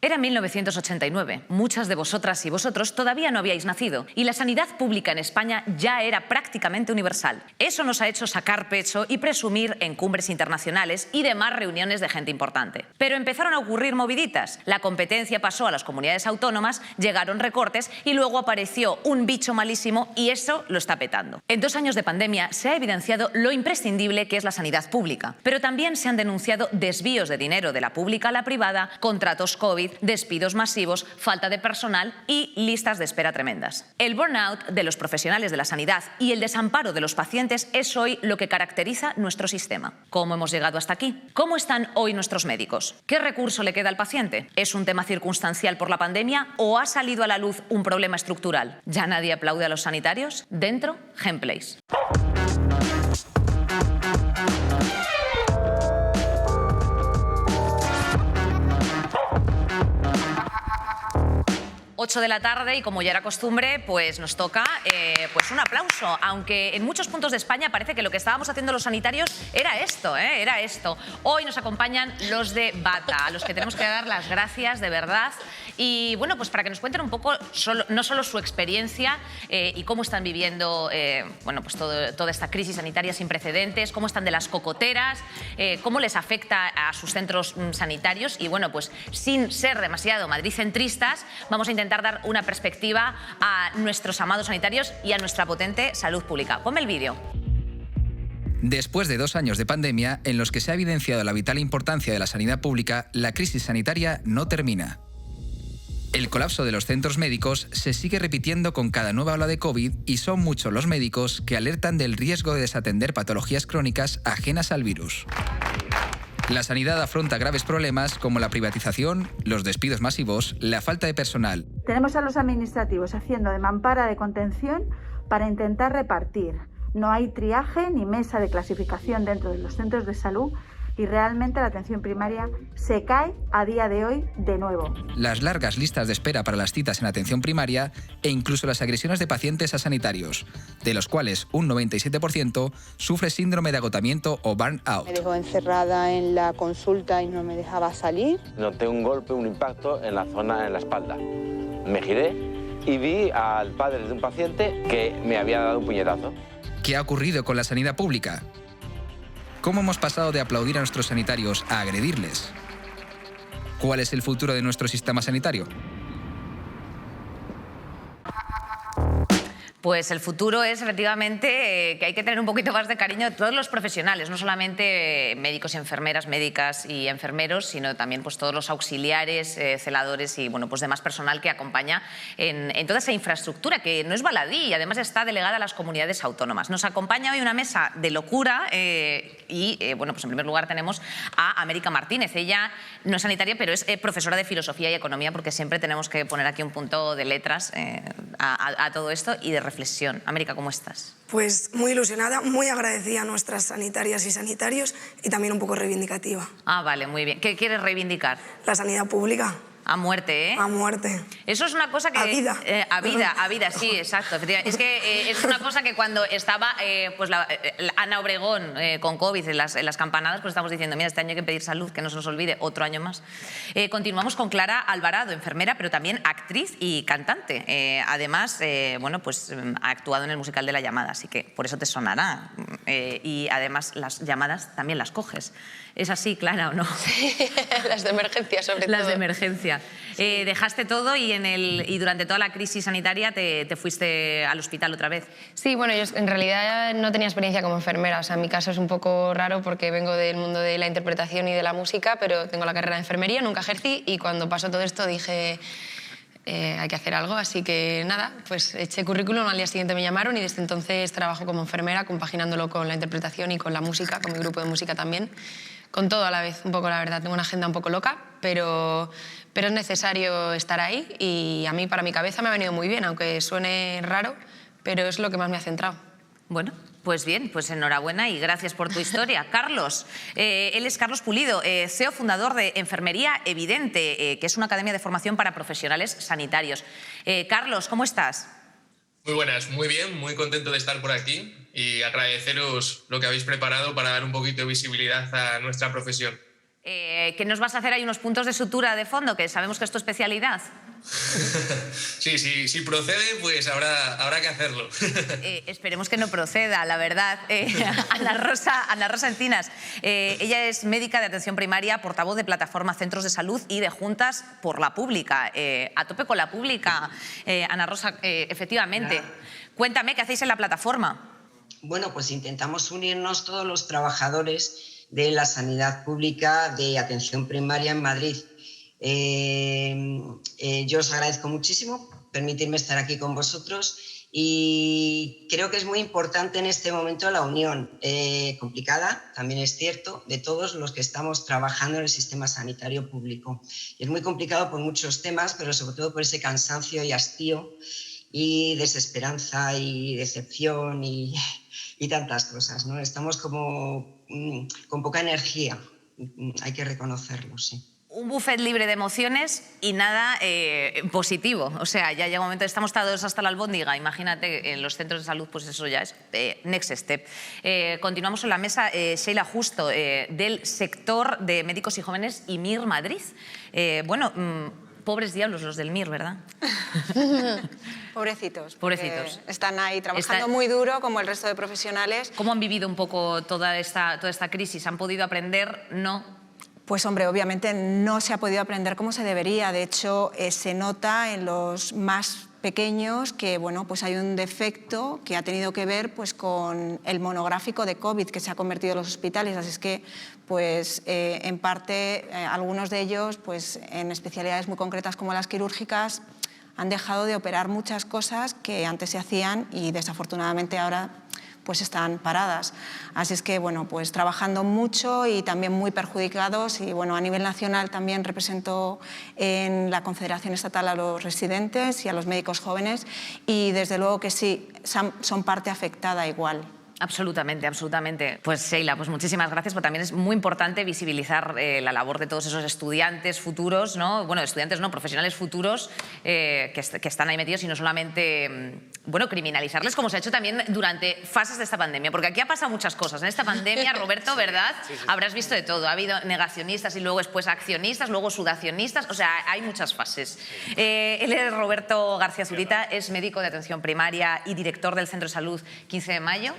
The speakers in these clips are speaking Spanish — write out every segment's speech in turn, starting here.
Era 1989. Muchas de vosotras y vosotros todavía no habíais nacido y la sanidad pública en España ya era prácticamente universal. Eso nos ha hecho sacar pecho y presumir en cumbres internacionales y demás reuniones de gente importante. Pero empezaron a ocurrir moviditas. La competencia pasó a las comunidades autónomas, llegaron recortes y luego apareció un bicho malísimo y eso lo está petando. En 2 años de pandemia se ha evidenciado lo imprescindible que es la sanidad pública, pero también se han denunciado desvíos de dinero de la pública a la privada, contratos COVID, despidos masivos, falta de personal y listas de espera tremendas. El burnout de los profesionales de la sanidad y el desamparo de los pacientes es hoy lo que caracteriza nuestro sistema. ¿Cómo hemos llegado hasta aquí? ¿Cómo están hoy nuestros médicos? ¿Qué recurso le queda al paciente? ¿Es un tema circunstancial por la pandemia o ha salido a la luz un problema estructural? ¿Ya nadie aplaude a los sanitarios? Dentro, Gameplays. 8 de la tarde y como ya era costumbre, pues nos toca pues un aplauso, aunque en muchos puntos de España parece que lo que estábamos haciendo los sanitarios era esto, era esto. Hoy nos acompañan los de Bata, a los que tenemos que dar las gracias de verdad y bueno, pues para que nos cuenten un poco no solo su experiencia y cómo están viviendo bueno, pues toda esta crisis sanitaria sin precedentes, cómo están de las cocoteras, cómo les afecta a sus centros sanitarios y bueno, pues sin ser demasiado madridcentristas, vamos a intentar dar una perspectiva a nuestros amados sanitarios y a nuestra potente salud pública. Ponme el vídeo. Después de 2 años de pandemia, en los que se ha evidenciado la vital importancia de la sanidad pública, la crisis sanitaria no termina. El colapso de los centros médicos se sigue repitiendo con cada nueva ola de COVID y son muchos los médicos que alertan del riesgo de desatender patologías crónicas ajenas al virus. La sanidad afronta graves problemas como la privatización, los despidos masivos, la falta de personal. Tenemos a los administrativos haciendo de mampara de contención para intentar repartir. No hay triaje ni mesa de clasificación dentro de los centros de salud y realmente la atención primaria se cae a día de hoy de nuevo. Las largas listas de espera para las citas en atención primaria e incluso las agresiones de pacientes a sanitarios, de los cuales un 97% sufre síndrome de agotamiento o burnout. Me dejó encerrada en la consulta y no me dejaba salir. Noté un golpe, un impacto en la zona, en la espalda. Me giré y vi al padre de un paciente que me había dado un puñetazo. ¿Qué ha ocurrido con la sanidad pública? ¿Cómo hemos pasado de aplaudir a nuestros sanitarios a agredirles? ¿Cuál es el futuro de nuestro sistema sanitario? Pues el futuro es efectivamente que hay que tener un poquito más de cariño de todos los profesionales, no solamente médicos y enfermeras, médicas y enfermeros, sino también pues todos los auxiliares, celadores y bueno, pues demás personal que acompaña en toda esa infraestructura que no es baladí y además está delegada a las comunidades autónomas. Nos acompaña hoy una mesa de locura y bueno, pues en primer lugar tenemos a América Martínez. Ella no es sanitaria, pero es profesora de Filosofía y Economía porque siempre tenemos que poner aquí un punto de letras a todo esto y de reflexión. América, ¿cómo estás? Pues muy ilusionada, muy agradecida a nuestras sanitarias y sanitarios y también un poco reivindicativa. Ah, vale, muy bien. ¿Qué quieres reivindicar? La sanidad pública. A muerte, ¿eh? A muerte. Eso es una cosa que... A vida. A vida, sí, exacto. Efectivamente. Es que es una cosa que cuando estaba pues la Ana Obregón con COVID en las campanadas, pues estamos diciendo, mira, este año hay que pedir salud, que no se nos olvide, otro año más. Continuamos con Clara Alvarado, enfermera, pero también actriz y cantante. Además, bueno, pues ha actuado en el musical de La Llamada, así que por eso te sonará. Y además las llamadas también las coges. ¿Es así, Clara, o no? Sí, las de emergencia sobre todo. Las de emergencia. Sí. Dejaste todo y durante toda la crisis sanitaria te fuiste al hospital otra vez. Sí, bueno, yo en realidad no tenía experiencia como enfermera. O sea, mi caso es un poco raro porque vengo del mundo de la interpretación y de la música, pero tengo la carrera de enfermería, nunca ejercí y cuando pasó todo esto dije... hay que hacer algo, así que nada, pues eché currículum, al día siguiente me llamaron y desde entonces trabajo como enfermera, compaginándolo con la interpretación y con la música, con mi grupo de música también, con todo a la vez, un poco la verdad, tengo una agenda un poco loca, pero es necesario estar ahí y a mí, para mi cabeza, me ha venido muy bien, aunque suene raro, pero es lo que más me ha centrado. Bueno, pues bien, pues enhorabuena y gracias por tu historia. Carlos, él es Carlos Pulido, CEO fundador de Enfermería Evidente, que es una academia de formación para profesionales sanitarios. Carlos, ¿cómo estás? Muy buenas, muy bien, muy contento de estar por aquí y agradeceros lo que habéis preparado para dar un poquito de visibilidad a nuestra profesión. ¿Qué nos vas a hacer ahí unos puntos de sutura de fondo, que sabemos que es tu especialidad? Sí, si procede, pues habrá que hacerlo. Esperemos que no proceda, la verdad. Ana Rosa Encinas, ella es médica de atención primaria, portavoz de Plataforma Centros de Salud y de Juntas por la Pública. A tope con la pública, Ana Rosa, efectivamente. Cuéntame, ¿qué hacéis en la plataforma? Bueno, pues intentamos unirnos todos los trabajadores de la sanidad pública de atención primaria en Madrid. Yo os agradezco muchísimo permitirme estar aquí con vosotros y creo que es muy importante en este momento la unión, complicada, también es cierto, de todos los que estamos trabajando en el sistema sanitario público. Y es muy complicado por muchos temas, pero sobre todo por ese cansancio y hastío y desesperanza y decepción y tantas cosas, ¿no? Estamos como con poca energía, hay que reconocerlo, sí. Un buffet libre de emociones y nada positivo. O sea, ya llega un momento, estamos todos hasta la albóndiga. Imagínate, en los centros de salud, pues eso ya es next step. Continuamos en la mesa, Sheila Justo, del sector de médicos y jóvenes y MIR Madrid. Pobres diablos los del MIR, ¿verdad? Pobrecitos. Pobrecitos. Están ahí trabajando muy duro, como el resto de profesionales. ¿Cómo han vivido un poco toda esta crisis? ¿Han podido aprender? ¿No? Pues hombre, obviamente no se ha podido aprender como se debería. De hecho, se nota en los más pequeños que bueno, pues hay un defecto que ha tenido que ver pues, con el monográfico de COVID que se ha convertido en los hospitales. Así es que pues, en parte algunos de ellos pues, en especialidades muy concretas como las quirúrgicas han dejado de operar muchas cosas que antes se hacían y desafortunadamente ahora pues están paradas. Así es que, bueno, pues trabajando mucho y también muy perjudicados y, bueno, a nivel nacional también represento en la Confederación Estatal a los residentes y a los médicos jóvenes y, desde luego que sí, son parte afectada igual. Absolutamente, absolutamente. Pues Sheila, pues muchísimas gracias, porque también es muy importante visibilizar la labor de todos esos estudiantes futuros, ¿no? Bueno, estudiantes no, profesionales futuros que están ahí metidos y no solamente, bueno, criminalizarles como se ha hecho también durante fases de esta pandemia, porque aquí ha pasado muchas cosas. En esta pandemia, Roberto, ¿verdad? Sí. Habrás visto de todo. Ha habido negacionistas y luego después accionistas, luego sudacionistas, o sea, hay muchas fases. Él es Roberto García Zurita, es médico de atención primaria y director del Centro de Salud 15 de Mayo.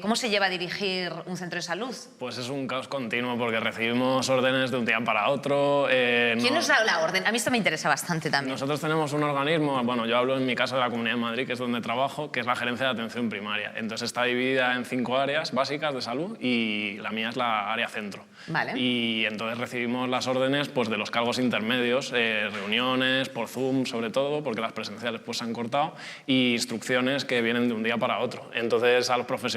¿Cómo se lleva a dirigir un centro de salud? Pues es un caos continuo porque recibimos órdenes de un día para otro. ¿Quién nos da la orden? A mí esto me interesa bastante también. Nosotros tenemos un organismo, bueno, yo hablo en mi caso de la Comunidad de Madrid, que es donde trabajo, que es la Gerencia de Atención Primaria. Entonces está dividida en 5 áreas básicas de salud y la mía es la área centro. Vale. Y entonces recibimos las órdenes pues, de los cargos intermedios, reuniones por Zoom sobre todo, porque las presenciales pues, se han cortado, y instrucciones que vienen de un día para otro. Entonces a los profesionales,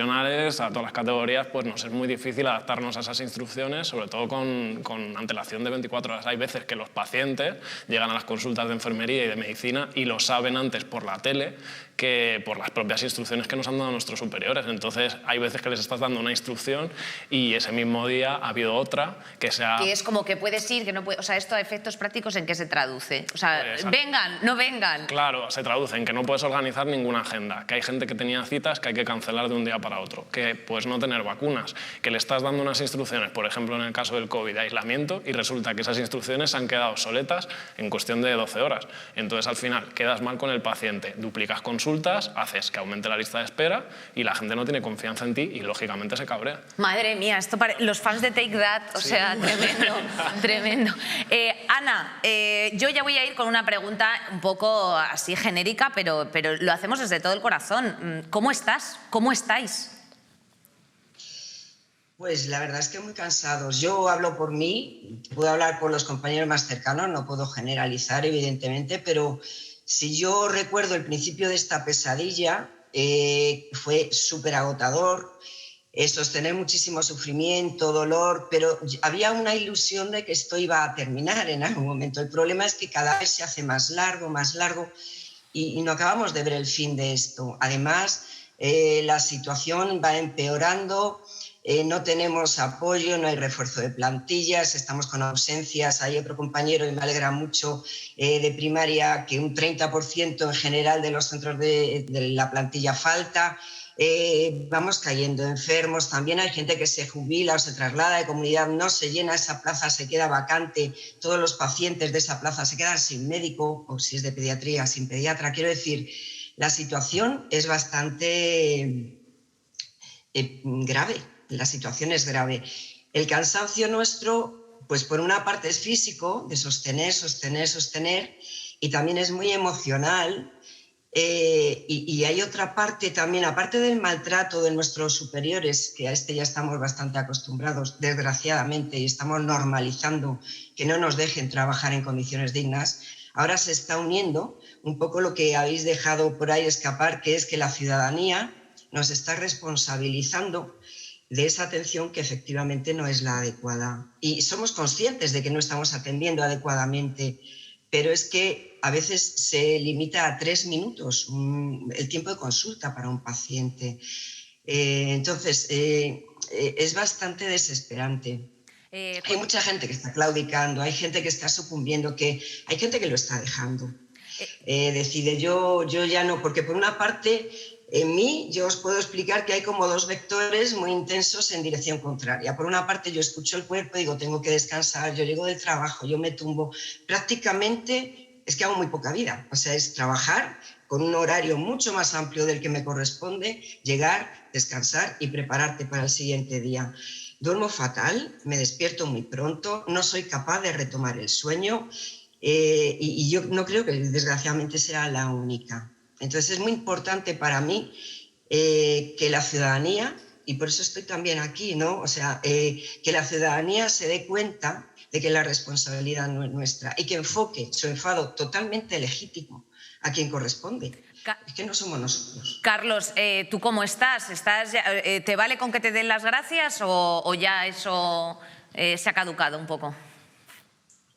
a todas las categorías, pues nos es muy difícil adaptarnos a esas instrucciones, sobre todo con antelación de 24 horas. Hay veces que los pacientes llegan a las consultas de enfermería y de medicina y lo saben antes por la tele que por las propias instrucciones que nos han dado nuestros superiores. Entonces, hay veces que les estás dando una instrucción y ese mismo día ha habido otra que sea... Que es como que puedes ir, que no puedes... O sea, esto a efectos prácticos, ¿en qué se traduce? O sea, pues, vengan, no vengan. Claro, se traduce en que no puedes organizar ninguna agenda, que hay gente que tenía citas que hay que cancelar de un día para otro, que puedes no tener vacunas, que le estás dando unas instrucciones, por ejemplo, en el caso del COVID, de aislamiento, y resulta que esas instrucciones han quedado obsoletas en cuestión de 12 horas. Entonces, al final, quedas mal con el paciente, duplicas consultas, haces que aumente la lista de espera y la gente no tiene confianza en ti y lógicamente se cabrea. Madre mía, esto los fans de Take That, o sea, tremendo, tremendo. Ana, yo ya voy a ir con una pregunta un poco así genérica, pero lo hacemos desde todo el corazón. ¿Cómo estás? ¿Cómo estáis? Pues la verdad es que muy cansados. Yo hablo por mí, puedo hablar por los compañeros más cercanos, no puedo generalizar evidentemente, pero si yo recuerdo el principio de esta pesadilla, fue súper agotador, sostener muchísimo sufrimiento, dolor, pero había una ilusión de que esto iba a terminar en algún momento. El problema es que cada vez se hace más largo y no acabamos de ver el fin de esto. Además, la situación va empeorando. No tenemos apoyo, no hay refuerzo de plantillas, estamos con ausencias. Hay otro compañero, y me alegra mucho, de primaria, que un 30% en general de los centros de la plantilla falta. vamos cayendo enfermos, también hay gente que se jubila o se traslada de comunidad, no se llena esa plaza, se queda vacante, todos los pacientes de esa plaza se quedan sin médico, o si es de pediatría, sin pediatra. Quiero decir, la situación es bastante grave, la situación es grave. El cansancio nuestro, pues por una parte es físico, de sostener, y también es muy emocional. Y hay otra parte también, aparte del maltrato de nuestros superiores, que a este ya estamos bastante acostumbrados, desgraciadamente, y estamos normalizando que no nos dejen trabajar en condiciones dignas, ahora se está uniendo un poco lo que habéis dejado por ahí escapar, que es que la ciudadanía nos está responsabilizando de esa atención que efectivamente no es la adecuada. Y somos conscientes de que no estamos atendiendo adecuadamente, pero es que a veces se limita a 3 minutos el tiempo de consulta para un paciente. Entonces, es bastante desesperante. Hay mucha gente que está claudicando, hay gente que está sucumbiendo, hay gente que lo está dejando. Decide, yo ya no, porque por una parte, en mí, yo os puedo explicar que hay como 2 vectores muy intensos en dirección contraria. Por una parte, yo escucho el cuerpo, digo, tengo que descansar, yo llego del trabajo, yo me tumbo. Prácticamente es que hago muy poca vida, o sea, es trabajar con un horario mucho más amplio del que me corresponde, llegar, descansar y prepararte para el siguiente día. Duermo fatal, me despierto muy pronto, no soy capaz de retomar el sueño y yo no creo que desgraciadamente sea la única. Entonces es muy importante para mí que la ciudadanía, y por eso estoy también aquí, ¿no? O sea, que la ciudadanía se dé cuenta de que la responsabilidad no es nuestra y que enfoque su enfado totalmente legítimo a quien corresponde. Es que no somos nosotros. Carlos, ¿tú cómo estás? ¿Te vale con que te den las gracias o ya eso se ha caducado un poco?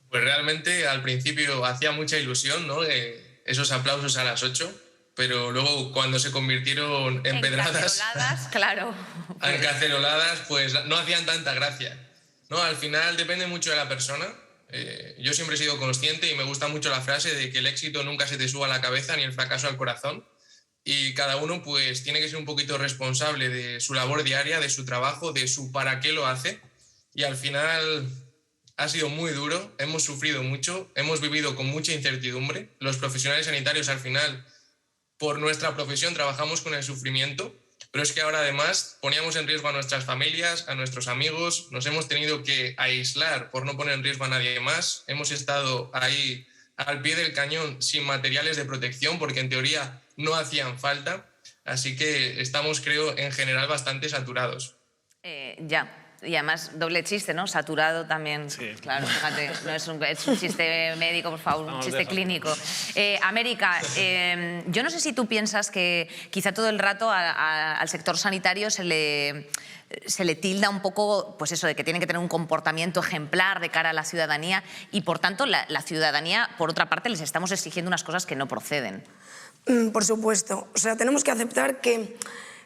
Pues realmente al principio hacía mucha ilusión, ¿no? Esos aplausos a las 8, pero luego cuando se convirtieron en pedradas, claro. En caceroladas, pues no hacían tanta gracia. No, al final depende mucho de la persona. Yo siempre he sido consciente y me gusta mucho la frase de que el éxito nunca se te suba a la cabeza ni el fracaso al corazón. Y cada uno pues tiene que ser un poquito responsable de su labor diaria, de su trabajo, de su para qué lo hace. Y al final ha sido muy duro, hemos sufrido mucho, hemos vivido con mucha incertidumbre. Los profesionales sanitarios al final, por nuestra profesión, trabajamos con el sufrimiento. Pero es que ahora además poníamos en riesgo a nuestras familias, a nuestros amigos, nos hemos tenido que aislar por no poner en riesgo a nadie más, hemos estado ahí al pie del cañón sin materiales de protección porque en teoría no hacían falta, así que estamos, creo, en general bastante saturados. Y además, doble chiste, ¿no? Saturado también. Sí. Claro, fíjate, no es un chiste médico, por favor, un chiste clínico. América, yo no sé si tú piensas que quizá todo el rato al sector sanitario se le tilda un poco, pues eso, de que tiene que tener un comportamiento ejemplar de cara a la ciudadanía y, por tanto, la ciudadanía, por otra parte, les estamos exigiendo unas cosas que no proceden. Por supuesto. O sea, tenemos que aceptar que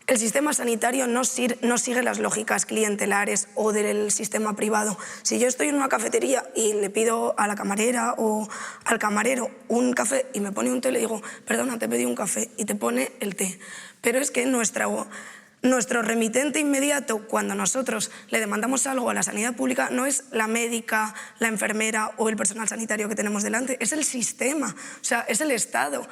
el sistema sanitario no sigue las lógicas clientelares o del sistema privado. Si yo estoy en una cafetería y le pido a la camarera o al camarero un café y me pone un té, le digo, perdona, te pedí un café, y te pone el té. Pero es que nuestro remitente inmediato, cuando nosotros le demandamos algo a la sanidad pública, no es la médica, la enfermera o el personal sanitario que tenemos delante, es el sistema, o sea, es el Estado.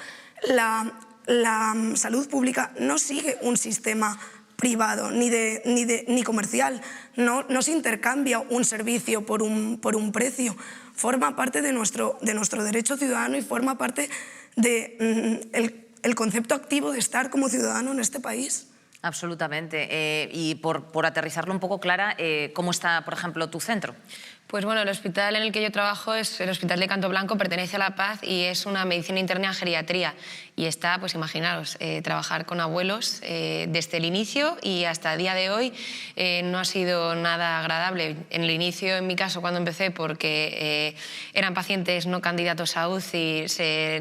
La salud pública no sigue un sistema privado ni comercial, no se intercambia un servicio por un precio, forma parte de nuestro derecho ciudadano y forma parte del concepto activo de estar como ciudadano en este país. Absolutamente. Y por aterrizarlo un poco, Clara, ¿cómo está, por ejemplo, tu centro? Pues bueno, el hospital en el que yo trabajo es el Hospital de Canto Blanco, pertenece a La Paz y es una medicina interna en geriatría. Y está, pues imaginaros, trabajar con abuelos desde el inicio y hasta el día de hoy no ha sido nada agradable. En el inicio, en mi caso, cuando empecé, porque eran pacientes no candidatos a UCI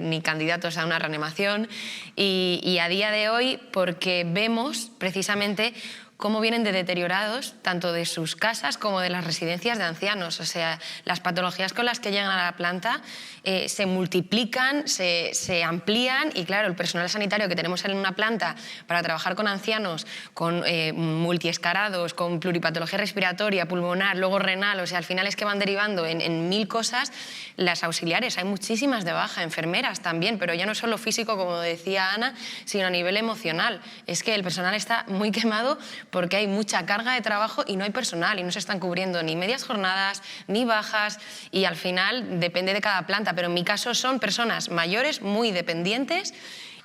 ni candidatos a una reanimación y a día de hoy porque vemos precisamente cómo vienen de deteriorados, tanto de sus casas como de las residencias de ancianos. O sea, las patologías con las que llegan a la planta se multiplican, se amplían y, claro, el personal sanitario que tenemos en una planta para trabajar con ancianos, con multiescarados, con pluripatología respiratoria, pulmonar, luego renal, o sea, al final es que van derivando en 1000 cosas. Las auxiliares, hay muchísimas de baja, enfermeras también, pero ya no solo físico, como decía Ana, sino a nivel emocional. Es que el personal está muy quemado porque hay mucha carga de trabajo y no hay personal y no se están cubriendo ni medias jornadas ni bajas y al final depende de cada planta, pero en mi caso son personas mayores muy dependientes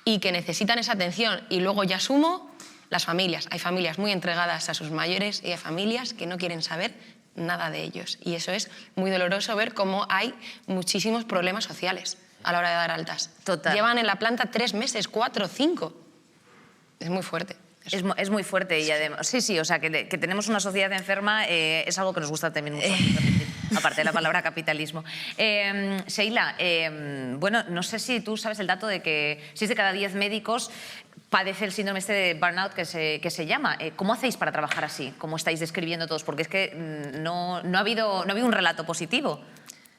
y que necesitan esa atención. Y luego ya sumo las familias. Hay familias muy entregadas a sus mayores y hay familias que no quieren saber nada de ellos y eso es muy doloroso ver cómo hay muchísimos problemas sociales a la hora de dar altas. Total. Llevan en la planta 3 meses, 4, 5. Es muy fuerte. Es muy fuerte y además, sí, o sea, que tenemos una sociedad enferma es algo que nos gusta también mucho, aparte de la palabra capitalismo. Sheila, bueno, no sé si tú sabes el dato de que 6 de cada 10 médicos padece el síndrome este de burnout que se llama. ¿Cómo hacéis para trabajar así? ¿Cómo estáis describiendo todos? Porque es que no ha habido un relato positivo.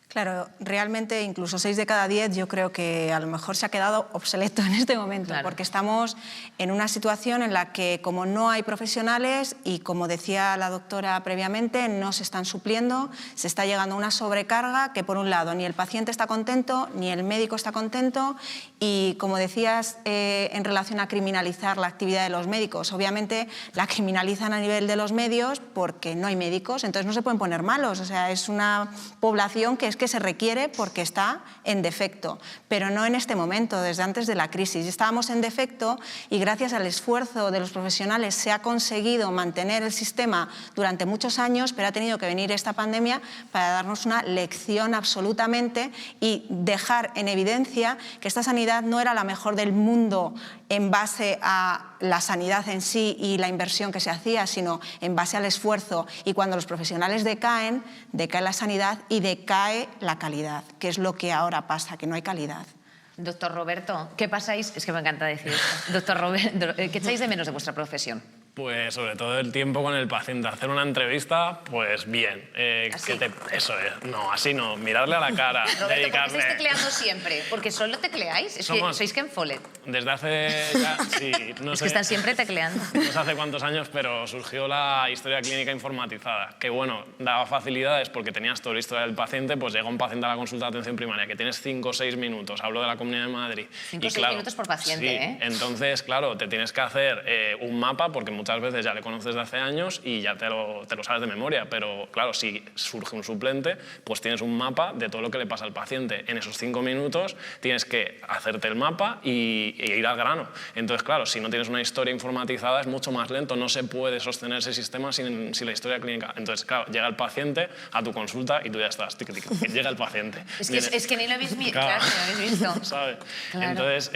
Claro, realmente incluso 6 de cada 10 yo creo que a lo mejor se ha quedado obsoleto en este momento, claro, porque estamos en una situación en la que como no hay profesionales y como decía la doctora previamente, no se están supliendo, se está llegando a una sobrecarga que por un lado ni el paciente está contento, ni el médico está contento y como decías en relación a criminalizar la actividad de los médicos, obviamente la criminalizan a nivel de los medios porque no hay médicos, entonces no se pueden poner malos, o sea, es una población que es que se requiere porque está en defecto, pero no en este momento, desde antes de la crisis. Estábamos en defecto y gracias al esfuerzo de los profesionales se ha conseguido mantener el sistema durante muchos años, pero ha tenido que venir esta pandemia para darnos una lección absolutamente y dejar en evidencia que esta sanidad no era la mejor del mundo en base a la sanidad en sí y la inversión que se hacía, sino en base al esfuerzo. Y cuando los profesionales decaen, decae la sanidad y decae la calidad, que es lo que ahora pasa, que no hay calidad. Doctor Roberto, ¿qué pasáis? Es que me encanta decir esto. Doctor Roberto, ¿qué echáis de menos de vuestra profesión? Pues sobre todo el tiempo con el paciente. Hacer una entrevista, pues bien. Eso es. No, así no. Mirarle a la cara, Roberto, dedicarle... ¿por qué estáis tecleando siempre? ¿Porque solo tecleáis? Es que sois Ken Follett. Desde hace ya, sí, no es sé... que están siempre tecleando. No sé hace cuántos años, pero surgió la historia clínica informatizada, que bueno, daba facilidades porque tenías toda la historia del paciente, pues llega un paciente a la consulta de atención primaria que tienes 5 o 6 minutos, hablo de la Comunidad de Madrid. 5 o 6 minutos por paciente, sí, ¿eh? Entonces, claro, te tienes que hacer un mapa porque muchas veces ya le conoces de hace años y ya te lo sabes de memoria, pero claro, si surge un suplente, pues tienes un mapa de todo lo que le pasa al paciente. En esos 5 minutos tienes que hacerte el mapa y ir al grano. Entonces, claro, si no tienes una historia informatizada es mucho más lento, no se puede sostener ese sistema sin la historia clínica. Entonces, claro, llega el paciente a tu consulta y tú ya estás, tic, tic, llega el paciente. Es que ni lo habéis visto, claro, ni lo habéis visto. ¿Sabes? Claro. Entonces,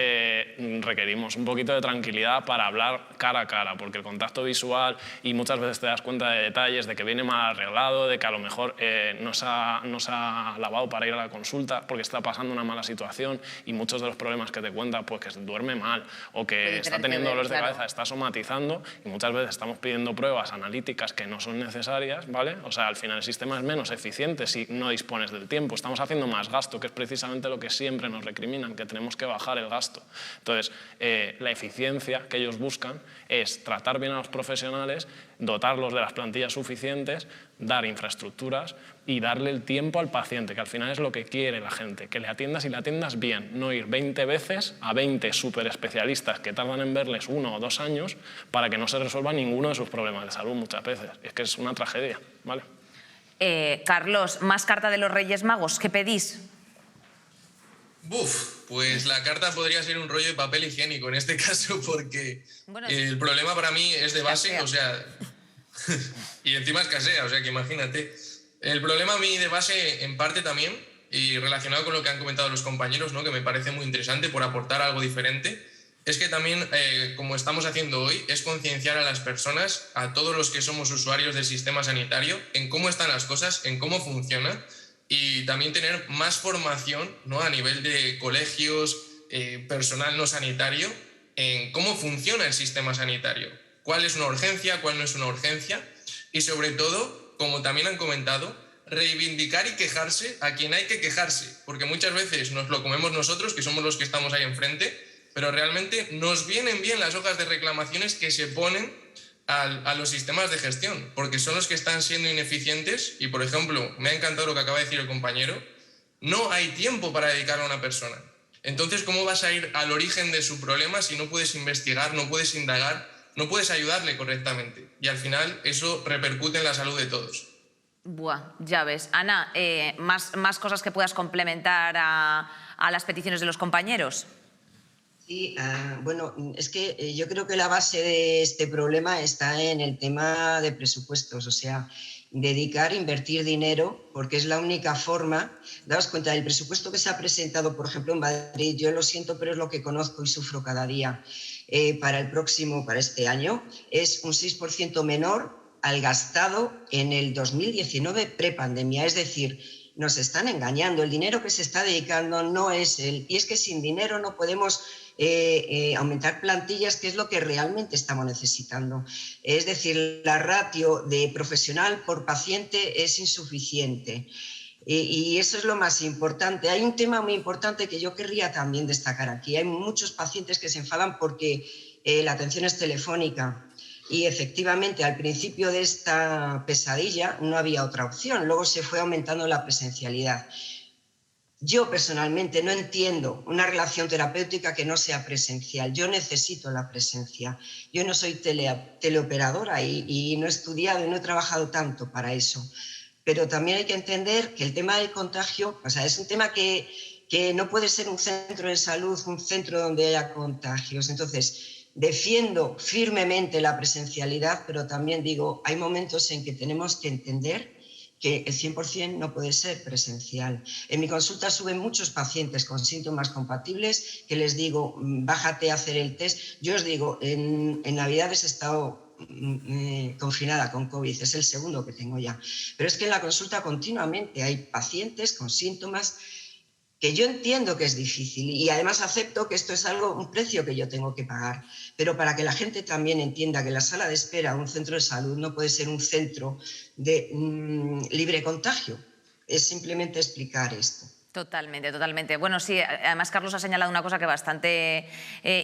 requerimos un poquito de tranquilidad para hablar cara a cara, porque el contacto visual y muchas veces te das cuenta de detalles, de que viene mal arreglado, de que a lo mejor no se ha lavado para ir a la consulta porque está pasando una mala situación y muchos de los problemas que te cuenta, pues que duerme mal o que está teniendo dolores de cabeza, está somatizando y muchas veces estamos pidiendo pruebas analíticas que no son necesarias, ¿vale? O sea, al final el sistema es menos eficiente si no dispones del tiempo, estamos haciendo más gasto, que es precisamente lo que siempre nos recriminan, que tenemos que bajar el gasto. Entonces, la eficiencia que ellos buscan es tratar bien a los profesionales, dotarlos de las plantillas suficientes, dar infraestructuras y darle el tiempo al paciente, que al final es lo que quiere la gente, que le atiendas y le atiendas bien, no ir 20 veces a 20 superespecialistas que tardan en verles 1 o 2 años para que no se resuelva ninguno de sus problemas de salud muchas veces. Es que es una tragedia, ¿vale? Carlos, más carta de los Reyes Magos, ¿qué pedís? Pues la carta podría ser un rollo de papel higiénico en este caso, porque el problema para mí es de base, o sea, y encima escasea, o sea que imagínate. El problema a mí de base, en parte también, y relacionado con lo que han comentado los compañeros, ¿no?, que me parece muy interesante por aportar algo diferente, es que también, como estamos haciendo hoy, es concienciar a las personas, a todos los que somos usuarios del sistema sanitario, en cómo están las cosas, en cómo funciona, y también tener más formación, ¿no?, a nivel de colegios, personal no sanitario, en cómo funciona el sistema sanitario. cuál es una urgencia, cuál no es una urgencia y sobre todo, como también han comentado, reivindicar y quejarse a quien hay que quejarse, porque muchas veces nos lo comemos nosotros, que somos los que estamos ahí enfrente, pero realmente nos vienen bien las hojas de reclamaciones que se ponen a los sistemas de gestión, porque son los que están siendo ineficientes y, por ejemplo, me ha encantado lo que acaba de decir el compañero, no hay tiempo para dedicarle a una persona. Entonces, ¿cómo vas a ir al origen de su problema si no puedes investigar, no puedes indagar, no puedes ayudarle correctamente? Y al final eso repercute en la salud de todos. Buah, ya ves. Ana, ¿más cosas que puedas complementar a las peticiones de los compañeros? Sí, bueno, es que yo creo que la base de este problema está en el tema de presupuestos, o sea, invertir dinero, porque es la única forma. Daos cuenta, el presupuesto que se ha presentado, por ejemplo, en Madrid, yo lo siento, pero es lo que conozco y sufro cada día, para este año, es un 6% menor al gastado en el 2019 prepandemia, es decir, nos están engañando, el dinero que se está dedicando no es el... Y es que sin dinero no podemos aumentar plantillas, que es lo que realmente estamos necesitando. Es decir, la ratio de profesional por paciente es insuficiente. Y eso es lo más importante. Hay un tema muy importante que yo querría también destacar aquí. Hay muchos pacientes que se enfadan porque la atención es telefónica. Y efectivamente, al principio de esta pesadilla no había otra opción. Luego se fue aumentando la presencialidad. Yo personalmente no entiendo una relación terapéutica que no sea presencial. Yo necesito la presencia. Yo no soy teleoperadora y no he estudiado y no he trabajado tanto para eso. Pero también hay que entender que el tema del contagio, o sea, es un tema que no puede ser un centro de salud, un centro donde haya contagios. Entonces, defiendo firmemente la presencialidad, pero también digo, hay momentos en que tenemos que entender que el 100% no puede ser presencial. En mi consulta suben muchos pacientes con síntomas compatibles que les digo, bájate a hacer el test. Yo os digo, en Navidades he estado confinada con COVID, es el segundo que tengo ya. Pero es que en la consulta continuamente hay pacientes con síntomas que yo entiendo que es difícil y además acepto que esto es un precio que yo tengo que pagar, pero para que la gente también entienda que la sala de espera de un centro de salud no puede ser un centro de libre contagio, es simplemente explicar esto. Totalmente, totalmente. Bueno, sí, además Carlos ha señalado una cosa que bastante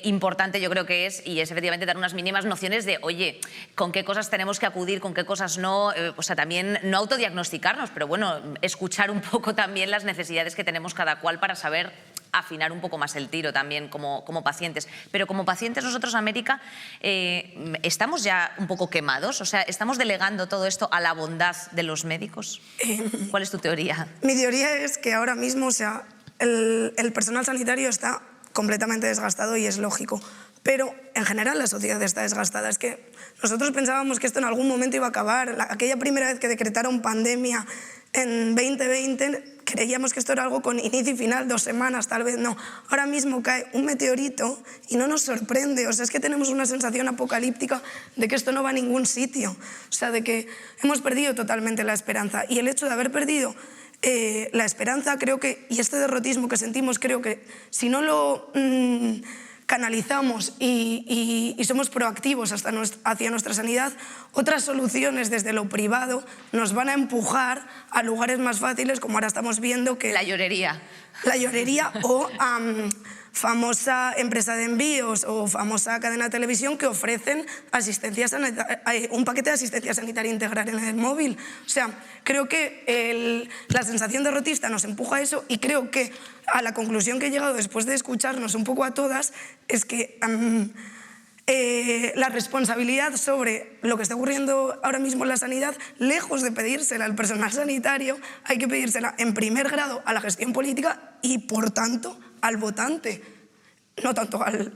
importante yo creo que es, y es efectivamente dar unas mínimas nociones de, oye, con qué cosas tenemos que acudir, con qué cosas no, o sea, también no autodiagnosticarnos, pero bueno, escuchar un poco también las necesidades que tenemos cada cual para saber afinar un poco más el tiro también como pacientes. Pero como pacientes nosotros, América, ¿estamos ya un poco quemados? O sea, ¿estamos delegando todo esto a la bondad de los médicos? ¿Cuál es tu teoría? Mi teoría es que ahora mismo, o sea, el personal sanitario está completamente desgastado y es lógico. Pero en general la sociedad está desgastada. Es que nosotros pensábamos que esto en algún momento iba a acabar. Aquella primera vez que decretaron pandemia en 2020, creíamos que esto era algo con inicio y final, 2 semanas, tal vez no. Ahora mismo cae un meteorito y no nos sorprende. O sea, es que tenemos una sensación apocalíptica de que esto no va a ningún sitio. O sea, de que hemos perdido totalmente la esperanza. Y el hecho de haber perdido la esperanza, creo que, y este derrotismo que sentimos, creo que si no lo canalizamos y somos proactivos hacia nuestra sanidad, otras soluciones desde lo privado nos van a empujar a lugares más fáciles, como ahora estamos viendo que... La llorería. La llorería o famosa empresa de envíos o famosa cadena de televisión que ofrecen un paquete de asistencia sanitaria integral en el móvil. O sea, creo que la sensación derrotista nos empuja a eso y creo que a la conclusión que he llegado después de escucharnos un poco a todas es que la responsabilidad sobre lo que está ocurriendo ahora mismo en la sanidad, lejos de pedírsela al personal sanitario, hay que pedírsela en primer grado a la gestión política y, por tanto, al votante, no tanto al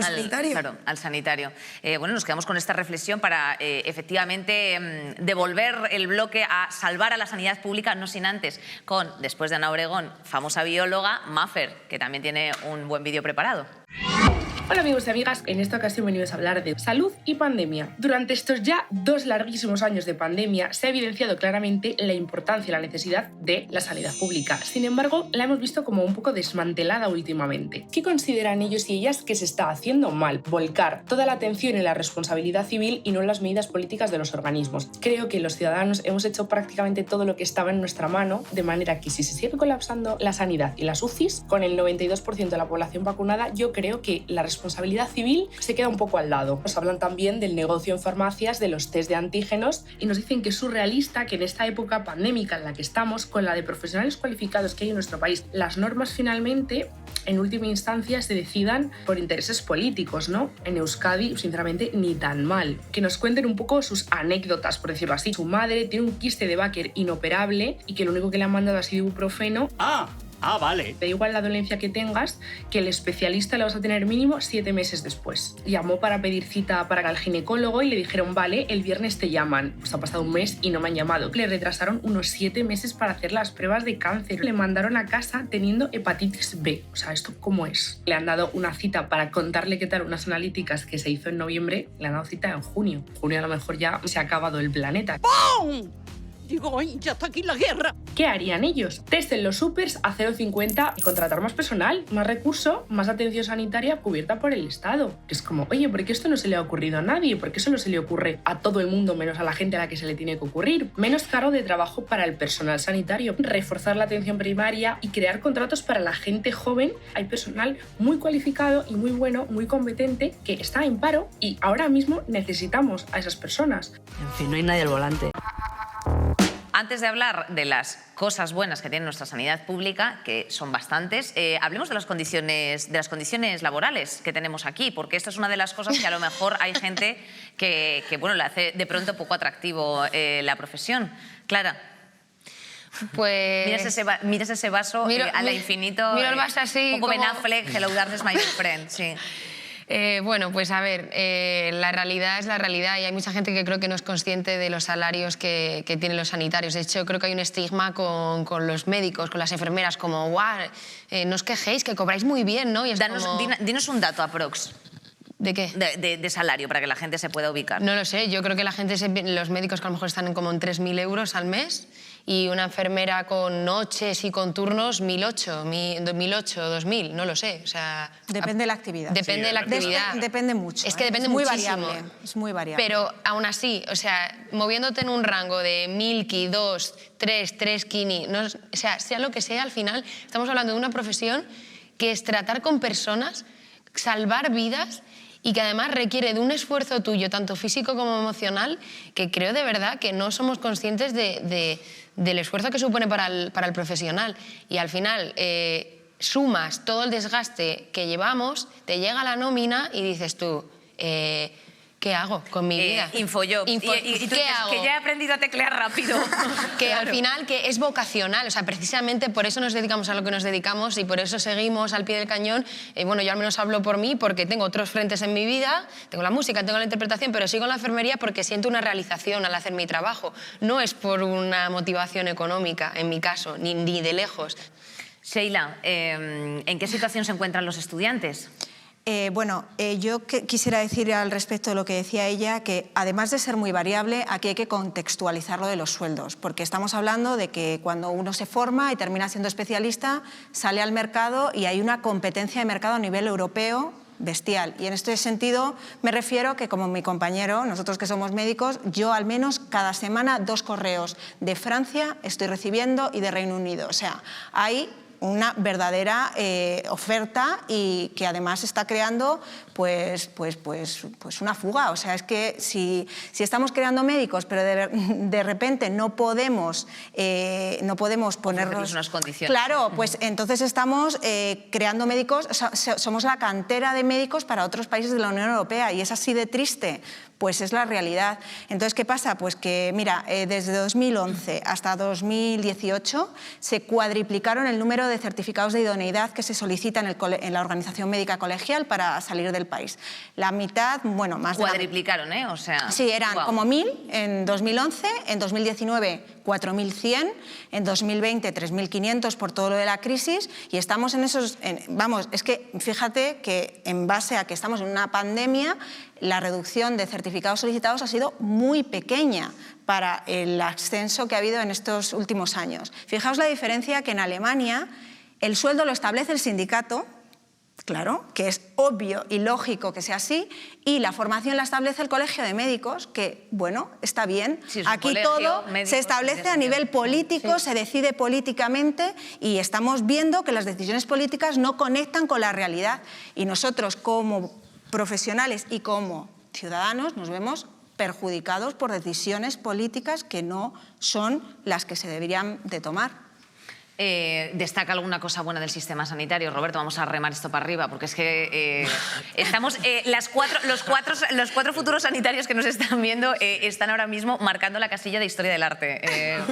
sanitario. Claro, al sanitario. Bueno, nos quedamos con esta reflexión para efectivamente devolver el bloque a salvar a la sanidad pública, no sin antes, con, después de Ana Obregón, famosa bióloga, Maffer, que también tiene un buen vídeo preparado. Hola amigos y amigas, en esta ocasión venimos a hablar de salud y pandemia. Durante estos ya 2 larguísimos años de pandemia se ha evidenciado claramente la importancia y la necesidad de la sanidad pública. Sin embargo, la hemos visto como un poco desmantelada últimamente. ¿Qué consideran ellos y ellas que se está haciendo mal? Volcar toda la atención en la responsabilidad civil y no en las medidas políticas de los organismos. Creo que los ciudadanos hemos hecho prácticamente todo lo que estaba en nuestra mano, de manera que si se sigue colapsando la sanidad y las UCIs, con el 92% de la población vacunada, yo creo que la responsabilidad civil se queda un poco al lado. Nos hablan también del negocio en farmacias, de los test de antígenos, y nos dicen que es surrealista que en esta época pandémica en la que estamos, con la de profesionales cualificados que hay en nuestro país, las normas finalmente, en última instancia, se decidan por intereses políticos, ¿no? En Euskadi, sinceramente, ni tan mal. Que nos cuenten un poco sus anécdotas, por decirlo así. Su madre tiene un quiste de Baker inoperable y que lo único que le han mandado ha sido ibuprofeno. Vale. Da igual la dolencia que tengas, que el especialista lo vas a tener mínimo 7 meses después. Llamó para pedir cita para el ginecólogo y le dijeron, vale, el viernes te llaman. Pues ha pasado un mes y no me han llamado. Le retrasaron unos 7 meses para hacer las pruebas de cáncer. Le mandaron a casa teniendo hepatitis B. O sea, ¿esto cómo es? Le han dado una cita para contarle qué tal unas analíticas que se hizo en noviembre. Le han dado cita en junio. En junio a lo mejor ya se ha acabado el planeta. ¡Pum! Digo, ya está aquí la guerra. ¿Qué harían ellos? Test en los supers a 0,50 y contratar más personal, más recurso, más atención sanitaria cubierta por el Estado. Es como, oye, ¿por qué esto no se le ha ocurrido a nadie? ¿Por qué solo se le ocurre a todo el mundo menos a la gente a la que se le tiene que ocurrir? Menos cargo de trabajo para el personal sanitario, reforzar la atención primaria y crear contratos para la gente joven. Hay personal muy cualificado y muy bueno, muy competente, que está en paro y ahora mismo necesitamos a esas personas. En fin, no hay nadie al volante. Antes de hablar de las cosas buenas que tiene nuestra sanidad pública, que son bastantes, hablemos de las condiciones laborales que tenemos aquí, porque esta es una de las cosas que a lo mejor hay gente que bueno, le hace de pronto poco atractivo la profesión. Clara. Pues... Miras ese vaso a la infinito. Miro el vaso así. Un poco Ben Affleck, Hello Darkness, My Old Friend. Sí. Bueno, pues a ver, la realidad es la realidad y hay mucha gente que creo que no es consciente de los salarios que tienen los sanitarios. De hecho, creo que hay un estigma con los médicos, con las enfermeras, como, guau, no os quejéis, que cobráis muy bien, ¿no? Y es dinos un dato aprox. ¿De qué? De salario, para que la gente se pueda ubicar. No lo sé, yo creo que los médicos que a lo mejor están como en 3.000 euros al mes y una enfermera con noches y con turnos 1.800, 2.000, no lo sé. O sea, depende de la actividad. Depende de la actividad. Depende mucho. Es que depende muchísimo. Es muy variable. Pero aún así, o sea, moviéndote en un rango de 1.000 ki, 2, 3 kini, no, o sea lo que sea, al final estamos hablando de una profesión que es tratar con personas, salvar vidas y que además requiere de un esfuerzo tuyo, tanto físico como emocional, que creo de verdad que no somos conscientes del esfuerzo que supone para el profesional. Y al final sumas todo el desgaste que llevamos, te llega la nómina y dices tú, ¿qué hago con mi vida? Infojob. Y tú ¿qué hago? Que ya he aprendido a teclear rápido. Que claro. Al final que es vocacional, o sea, precisamente por eso nos dedicamos a lo que nos dedicamos y por eso seguimos al pie del cañón. Bueno, yo al menos hablo por mí porque tengo otros frentes en mi vida, tengo la música, tengo la interpretación, pero sigo en la enfermería porque siento una realización al hacer mi trabajo. No es por una motivación económica, en mi caso, ni de lejos. Sheila, ¿en qué situación se encuentran los estudiantes? Yo quisiera decir al respecto de lo que decía ella, que además de ser muy variable, aquí hay que contextualizar lo de los sueldos, porque estamos hablando de que cuando uno se forma y termina siendo especialista, sale al mercado y hay una competencia de mercado a nivel europeo bestial. Y en este sentido me refiero que, como mi compañero, nosotros que somos médicos, yo al menos cada semana 2 correos de Francia estoy recibiendo y de Reino Unido. O sea, hay una verdadera oferta y que además está creando pues una fuga. O sea, es que si estamos creando médicos, pero de repente no podemos ponernos unas condiciones. Claro, pues entonces estamos creando médicos, o sea, somos la cantera de médicos para otros países de la Unión Europea y es así de triste. Pues es la realidad. Entonces, ¿qué pasa? Pues que, mira, desde 2011 hasta 2018 se cuadriplicaron el número de certificados de idoneidad que se solicitan en la organización médica colegial para salir del país. La mitad, bueno, más de cuadriplicaron, ¿eh? O sea, sí, eran como 1.000 en 2011, en 2019 4.100, en 2020 3.500 por todo lo de la crisis, y estamos en esos... vamos, es que fíjate que en base a que estamos en una pandemia, la reducción de certificados solicitados ha sido muy pequeña para el ascenso que ha habido en estos últimos años. Fijaos la diferencia que en Alemania el sueldo lo establece el sindicato, claro, que es obvio y lógico que sea así, y la formación la establece el Colegio de Médicos, que, bueno, está bien. Sí, aquí todo se establece a nivel político, se decide políticamente, y estamos viendo que las decisiones políticas no conectan con la realidad. Y nosotros, como profesionales y como ciudadanos, nos vemos perjudicados por decisiones políticas que no son las que se deberían de tomar. ¿Destaca alguna cosa buena del sistema sanitario? Roberto, vamos a remar esto para arriba, porque es que estamos... los cuatro futuros sanitarios que nos están viendo están ahora mismo marcando la casilla de Historia del Arte.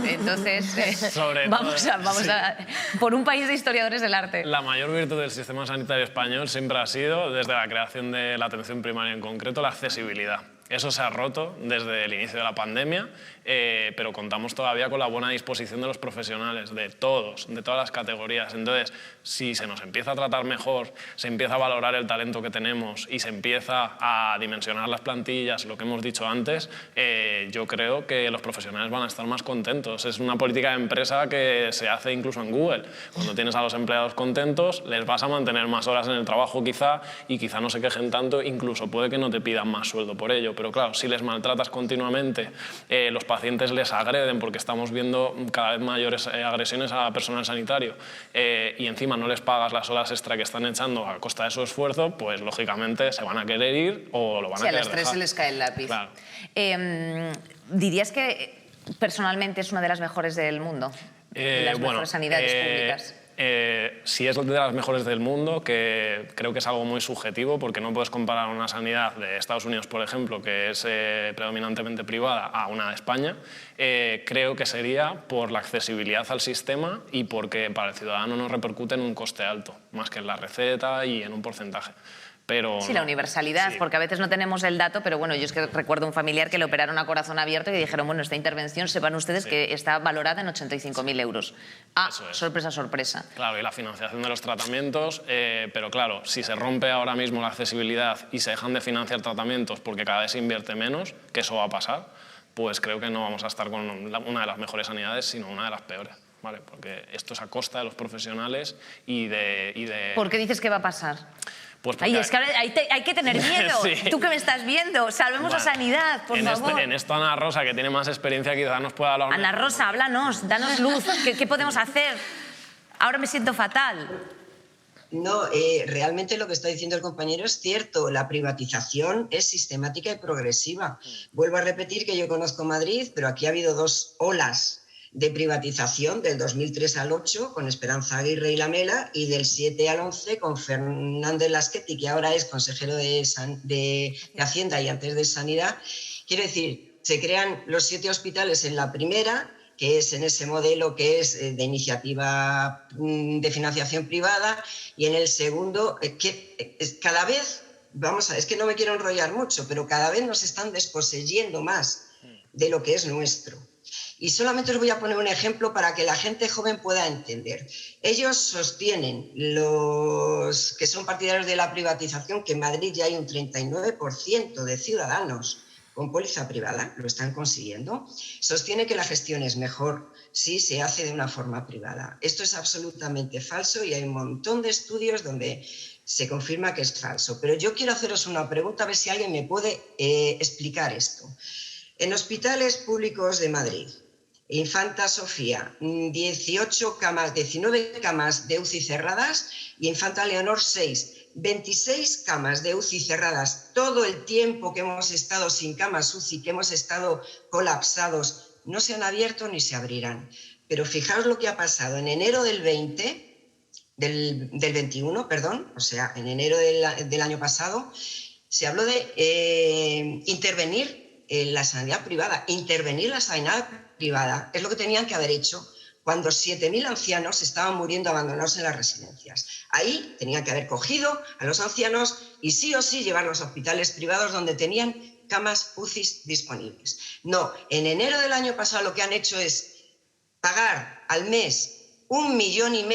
Entonces, vamos a... Por un país de historiadores del arte. La mayor virtud del sistema sanitario español siempre ha sido, desde la creación de la atención primaria en concreto, la accesibilidad. Eso se ha roto desde el inicio de la pandemia, pero contamos todavía con la buena disposición de los profesionales, de todos, de todas las categorías. Entonces, si se nos empieza a tratar mejor, se empieza a valorar el talento que tenemos y se empieza a dimensionar las plantillas, lo que hemos dicho antes, yo creo que los profesionales van a estar más contentos. Es una política de empresa que se hace incluso en Google. Cuando tienes a los empleados contentos, les vas a mantener más horas en el trabajo quizá, y quizá no se quejen tanto, incluso puede que no te pidan más sueldo por ello. Pero claro, si les maltratas continuamente, los pacientes les agreden, porque estamos viendo cada vez mayores agresiones a personal sanitario, y encima no les pagas las horas extra que están echando a costa de su esfuerzo, pues lógicamente se van a querer ir o lo van a querer a las 3 dejar. se les cae el lápiz. Claro. ¿Dirías que personalmente es una de las mejores del mundo? De las mejores sanidades públicas. Si es de las mejores del mundo, que creo que es algo muy subjetivo, porque no puedes comparar una sanidad de Estados Unidos, por ejemplo, que es predominantemente privada, a una de España. Creo que sería por la accesibilidad al sistema y porque para el ciudadano no repercute en un coste alto, más que en la receta y en un porcentaje. Pero sí, la universalidad, sí. Porque a veces no tenemos el dato, pero bueno, yo es que recuerdo un familiar que le operaron a corazón abierto y dijeron, bueno, esta intervención, sepan ustedes que está valorada en 85.000 euros. Ah, sorpresa, sorpresa. Claro, y la financiación de los tratamientos, pero claro, si se rompe ahora mismo la accesibilidad y se dejan de financiar tratamientos porque cada vez se invierte menos, que eso va a pasar, pues creo que no vamos a estar con una de las mejores sanidades, sino una de las peores. ¿Vale? Porque esto es a costa de los profesionales y de... ¿Por qué dices que va a pasar? Pues ay, es que hay que tener miedo. Sí. Tú que me estás viendo, salvemos la sanidad, por favor. En esto Ana Rosa, que tiene más experiencia, quizás nos pueda hablar. Ana Rosa, háblanos, danos luz. ¿Qué podemos hacer? Ahora me siento fatal. No, realmente lo que está diciendo el compañero es cierto. La privatización es sistemática y progresiva. Vuelvo a repetir que yo conozco Madrid, pero aquí ha habido 2 olas de privatización, del 2003 al 8 con Esperanza Aguirre y Lamela, y del 7 al 11 con Fernández Lasqueti, que ahora es consejero de Hacienda y antes de Sanidad. Quiero decir, se crean los 7 hospitales en la primera, que es en ese modelo que es de iniciativa de financiación privada, y en el segundo, que cada vez, es que no me quiero enrollar mucho, pero cada vez nos están desposeyendo más de lo que es nuestro. Y solamente os voy a poner un ejemplo para que la gente joven pueda entender. Ellos sostienen, los que son partidarios de la privatización, que en Madrid ya hay un 39% de ciudadanos con póliza privada, lo están consiguiendo. Sostiene que la gestión es mejor si se hace de una forma privada. Esto es absolutamente falso y hay un montón de estudios donde se confirma que es falso. Pero yo quiero haceros una pregunta, a ver si alguien me puede explicar esto. En hospitales públicos de Madrid, Infanta Sofía, 19 camas de UCI cerradas, y Infanta Leonor 6, 26 camas de UCI cerradas. Todo el tiempo que hemos estado sin camas UCI, que hemos estado colapsados, no se han abierto ni se abrirán. Pero fijaos lo que ha pasado en enero del 21, perdón, o sea, en enero del año pasado, se habló de intervenir en la sanidad privada. Intervenir la sanidad privada es lo que tenían que haber hecho cuando 7.000 ancianos estaban muriendo abandonados en las residencias. Ahí tenían que haber cogido a los ancianos y sí o sí llevarlos a hospitales privados donde tenían camas UCI disponibles. No, en enero del año pasado lo que han hecho es pagar al mes 1,5 millones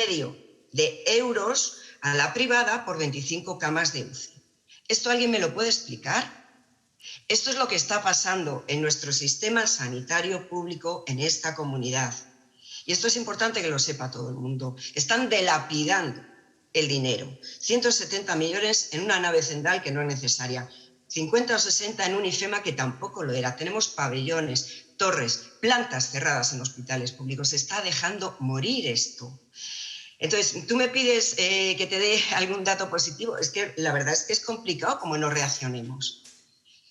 de euros a la privada por 25 camas de UCI. ¿Esto alguien me lo puede explicar? Esto es lo que está pasando en nuestro sistema sanitario público en esta comunidad. Y esto es importante que lo sepa todo el mundo. Están dilapidando el dinero. 170 millones en una nave central que no es necesaria. 50 o 60 en un IFEMA que tampoco lo era. Tenemos pabellones, torres, plantas cerradas en hospitales públicos. Se está dejando morir esto. Entonces, tú me pides que te dé algún dato positivo. Es que la verdad es que es complicado como no reaccionemos.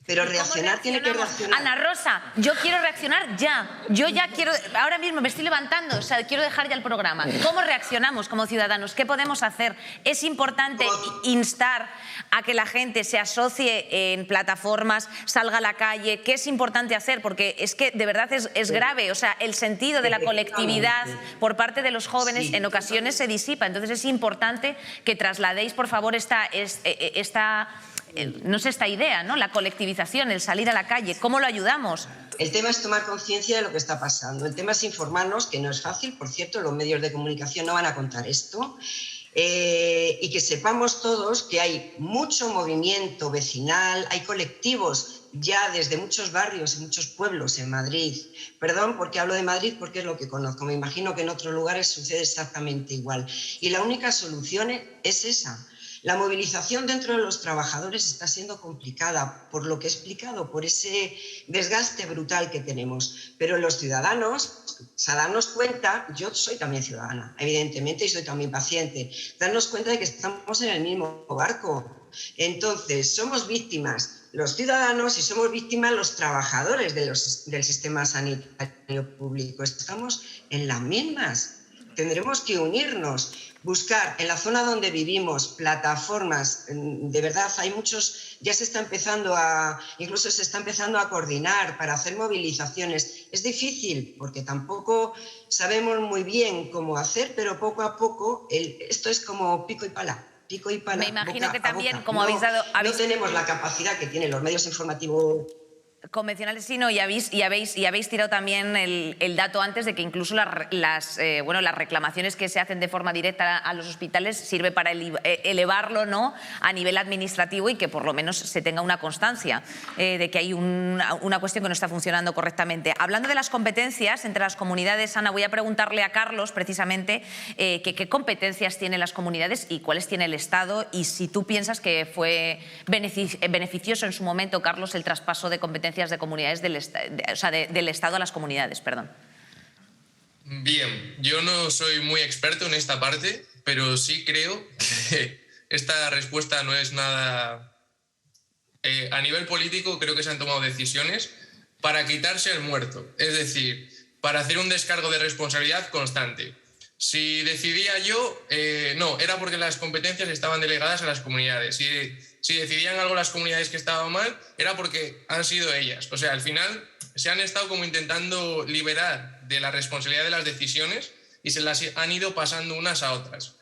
Pero reaccionar tiene que reaccionar. Ana Rosa, yo quiero reaccionar ya. Yo ya quiero, ahora mismo me estoy levantando, o sea, quiero dejar ya el programa. ¿Cómo reaccionamos como ciudadanos? ¿Qué podemos hacer? Es importante instar a que la gente se asocie en plataformas, salga a la calle. ¿Qué es importante hacer? Porque es que de verdad es grave. O sea, el sentido de la colectividad por parte de los jóvenes en ocasiones se disipa. Entonces es importante que trasladéis, por favor, esta idea, ¿no? La colectivización, el salir a la calle. ¿Cómo lo ayudamos? El tema es tomar conciencia de lo que está pasando. El tema es informarnos, que no es fácil, por cierto, los medios de comunicación no van a contar esto, y que sepamos todos que hay mucho movimiento vecinal, hay colectivos ya desde muchos barrios y muchos pueblos en Madrid. Perdón, porque hablo de Madrid porque es lo que conozco. Me imagino que en otros lugares sucede exactamente igual. Y la única solución es esa. La movilización dentro de los trabajadores está siendo complicada, por lo que he explicado, por ese desgaste brutal que tenemos. Pero los ciudadanos, a darnos cuenta, yo soy también ciudadana, evidentemente, y soy también paciente, darnos cuenta de que estamos en el mismo barco. Entonces, somos víctimas los ciudadanos y somos víctimas los trabajadores del sistema sanitario público. Estamos en las mismas. Tendremos que unirnos, buscar en la zona donde vivimos plataformas. De verdad, hay muchos, ya se está empezando incluso se está empezando a coordinar para hacer movilizaciones. Es difícil porque tampoco sabemos muy bien cómo hacer, pero poco a poco esto es como pico y pala. Pico y pala. Me imagino que también, boca. como habéis dado... No tenemos la capacidad que tienen los medios informativos convencionales, sí, no, y habéis tirado también el dato antes de que incluso las reclamaciones que se hacen de forma directa a los hospitales sirve para elevarlo, ¿no?, a nivel administrativo y que por lo menos se tenga una constancia de que hay una cuestión que no está funcionando correctamente. Hablando de las competencias entre las comunidades, Ana, voy a preguntarle a Carlos precisamente qué competencias tienen las comunidades y cuáles tiene el Estado, y si tú piensas que fue beneficioso en su momento, Carlos, el traspaso de competencias de comunidades del Estado a las comunidades, perdón. Bien, yo no soy muy experto en esta parte, pero sí creo que esta respuesta no es nada... a nivel político creo que se han tomado decisiones para quitarse el muerto, es decir, para hacer un descargo de responsabilidad constante. Si decidía yo, no, era porque las competencias estaban delegadas a las comunidades. Si decidían algo las comunidades que estaban mal, era porque han sido ellas. O sea, al final se han estado como intentando liberar de la responsabilidad de las decisiones y se las han ido pasando unas a otras.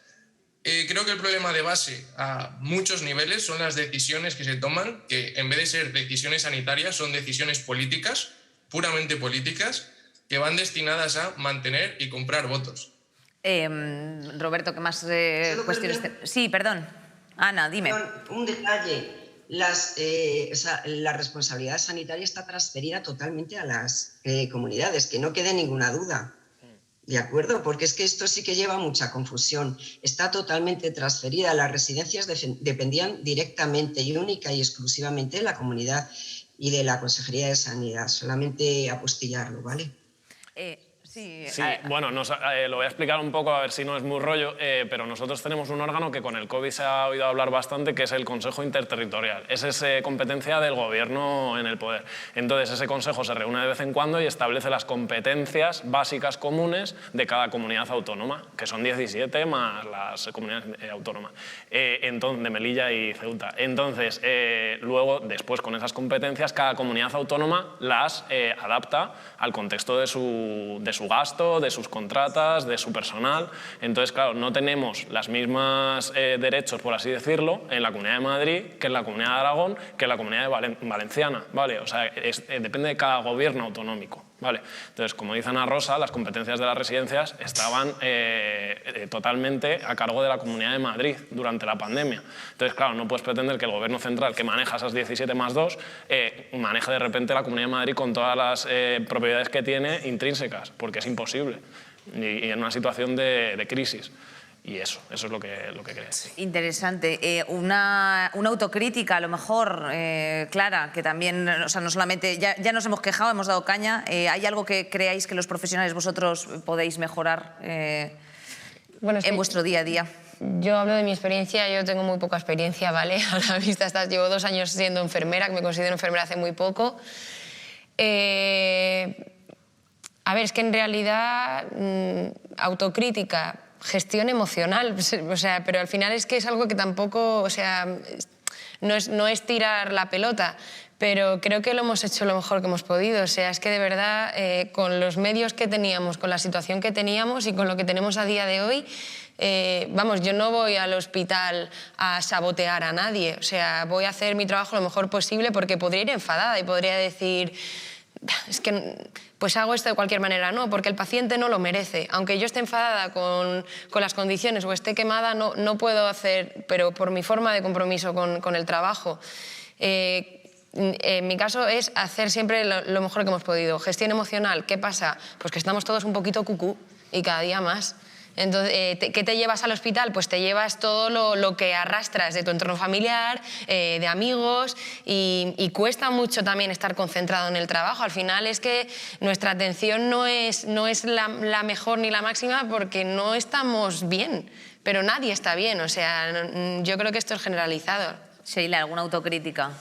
Creo que el problema de base a muchos niveles son las decisiones que se toman, que en vez de ser decisiones sanitarias son decisiones políticas, puramente políticas, que van destinadas a mantener y comprar votos. Roberto, ¿qué más cuestiones? Sí, perdón. Ana, dime. Un detalle. La responsabilidad sanitaria está transferida totalmente a las comunidades, que no quede ninguna duda. ¿De acuerdo? Porque es que esto sí que lleva mucha confusión. Está totalmente transferida. Las residencias dependían directamente y única y exclusivamente de la comunidad y de la Consejería de Sanidad. Solamente apostillarlo, ¿vale? Sí, bueno, lo voy a explicar un poco, a ver si no es muy rollo, pero nosotros tenemos un órgano que con el COVID se ha oído hablar bastante, que es el Consejo Interterritorial. Esa es competencia del gobierno en el poder. Entonces, ese consejo se reúne de vez en cuando y establece las competencias básicas comunes de cada comunidad autónoma, que son 17 más las comunidades autónomas, de Melilla y Ceuta. Entonces, luego, después con esas competencias, cada comunidad autónoma las adapta al contexto de su gasto, de sus contratas, de su personal. Entonces, claro, no tenemos los mismos derechos, por así decirlo, en la Comunidad de Madrid que en la Comunidad de Aragón, que en la Comunidad Valenciana, ¿vale? O sea, depende de cada gobierno autonómico. Vale. Entonces, como dice Ana Rosa, las competencias de las residencias estaban totalmente a cargo de la Comunidad de Madrid durante la pandemia. Entonces, claro, no puedes pretender que el Gobierno central, que maneja esas 17+2, maneje de repente la Comunidad de Madrid con todas las propiedades que tiene intrínsecas, porque es imposible, y en una situación de crisis. Y eso es lo que creo. Interesante. Una autocrítica, a lo mejor, Clara, que también, o sea, no solamente, ya nos hemos quejado, hemos dado caña. ¿Hay algo que creáis que los profesionales vosotros podéis mejorar en vuestro día a día? Yo hablo de mi experiencia, yo tengo muy poca experiencia, ¿vale? A la vista llevo 2 años siendo enfermera, que me considero enfermera hace muy poco. A ver, es que en realidad, autocrítica, gestión emocional, o sea, pero al final es que es algo que tampoco, o sea, no es tirar la pelota, pero creo que lo hemos hecho lo mejor que hemos podido. O sea, es que de verdad, con los medios que teníamos, con la situación que teníamos y con lo que tenemos a día de hoy, vamos, yo no voy al hospital a sabotear a nadie, o sea, voy a hacer mi trabajo lo mejor posible, porque podría ir enfadada y podría decir, es que pues hago esto de cualquier manera. No, porque el paciente no lo merece. Aunque yo esté enfadada con las condiciones o esté quemada, no puedo hacer, pero por mi forma de compromiso con el trabajo. En mi caso es hacer siempre lo mejor que hemos podido. Gestión emocional, ¿qué pasa? Pues que estamos todos un poquito cucú y cada día más. Entonces, ¿qué te llevas al hospital? Pues te llevas todo lo que arrastras de tu entorno familiar, de amigos, y cuesta mucho también estar concentrado en el trabajo. Al final es que nuestra atención no es la mejor ni la máxima, porque no estamos bien, pero nadie está bien. O sea, yo creo que esto es generalizado. Sheila, ¿alguna autocrítica?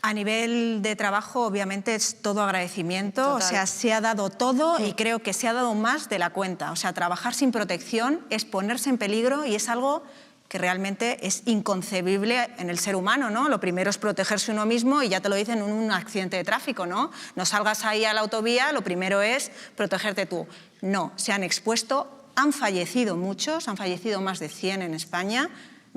A nivel de trabajo, obviamente, es todo agradecimiento. Total. O sea, se ha dado todo y creo que se ha dado más de la cuenta. O sea, trabajar sin protección es ponerse en peligro y es algo que realmente es inconcebible en el ser humano, ¿no? Lo primero es protegerse uno mismo, y ya te lo dicen en un accidente de tráfico, ¿no? No salgas ahí a la autovía, lo primero es protegerte tú. No, se han expuesto, han fallecido muchos, han fallecido más de 100 en España.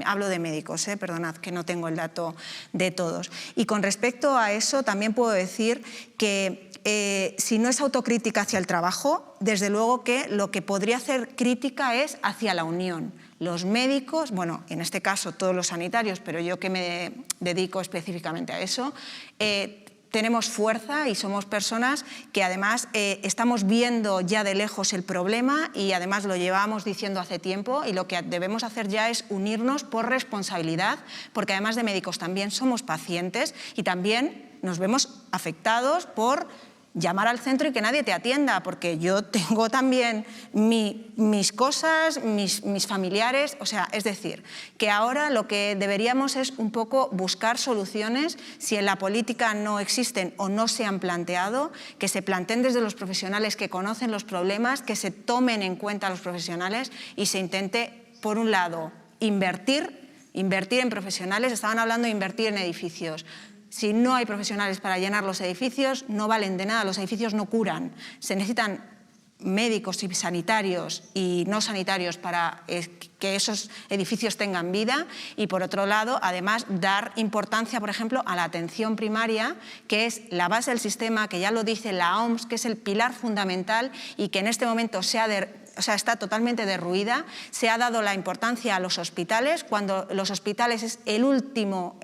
Hablo de médicos, perdonad, que no tengo el dato de todos. Y con respecto a eso, también puedo decir que si no es autocrítica hacia el trabajo, desde luego que lo que podría hacer crítica es hacia la unión. Los médicos, bueno, en este caso todos los sanitarios, pero yo que me dedico específicamente a eso, tenemos fuerza y somos personas que además estamos viendo ya de lejos el problema, y además lo llevamos diciendo hace tiempo, y lo que debemos hacer ya es unirnos por responsabilidad, porque además de médicos también somos pacientes y también nos vemos afectados por llamar al centro y que nadie te atienda, porque yo tengo también mis cosas, mis familiares, o sea, es decir, que ahora lo que deberíamos es un poco buscar soluciones, si en la política no existen o no se han planteado, que se planteen desde los profesionales que conocen los problemas, que se tomen en cuenta los profesionales y se intente, por un lado, invertir en profesionales. Estaban hablando de invertir en edificios. Si no hay profesionales para llenar los edificios, no valen de nada, los edificios no curan. Se necesitan médicos y sanitarios y no sanitarios para que esos edificios tengan vida, y por otro lado, además, dar importancia, por ejemplo, a la atención primaria, que es la base del sistema, que ya lo dice la OMS, que es el pilar fundamental y que en este momento está totalmente derruida. Se ha dado la importancia a los hospitales, cuando los hospitales es el último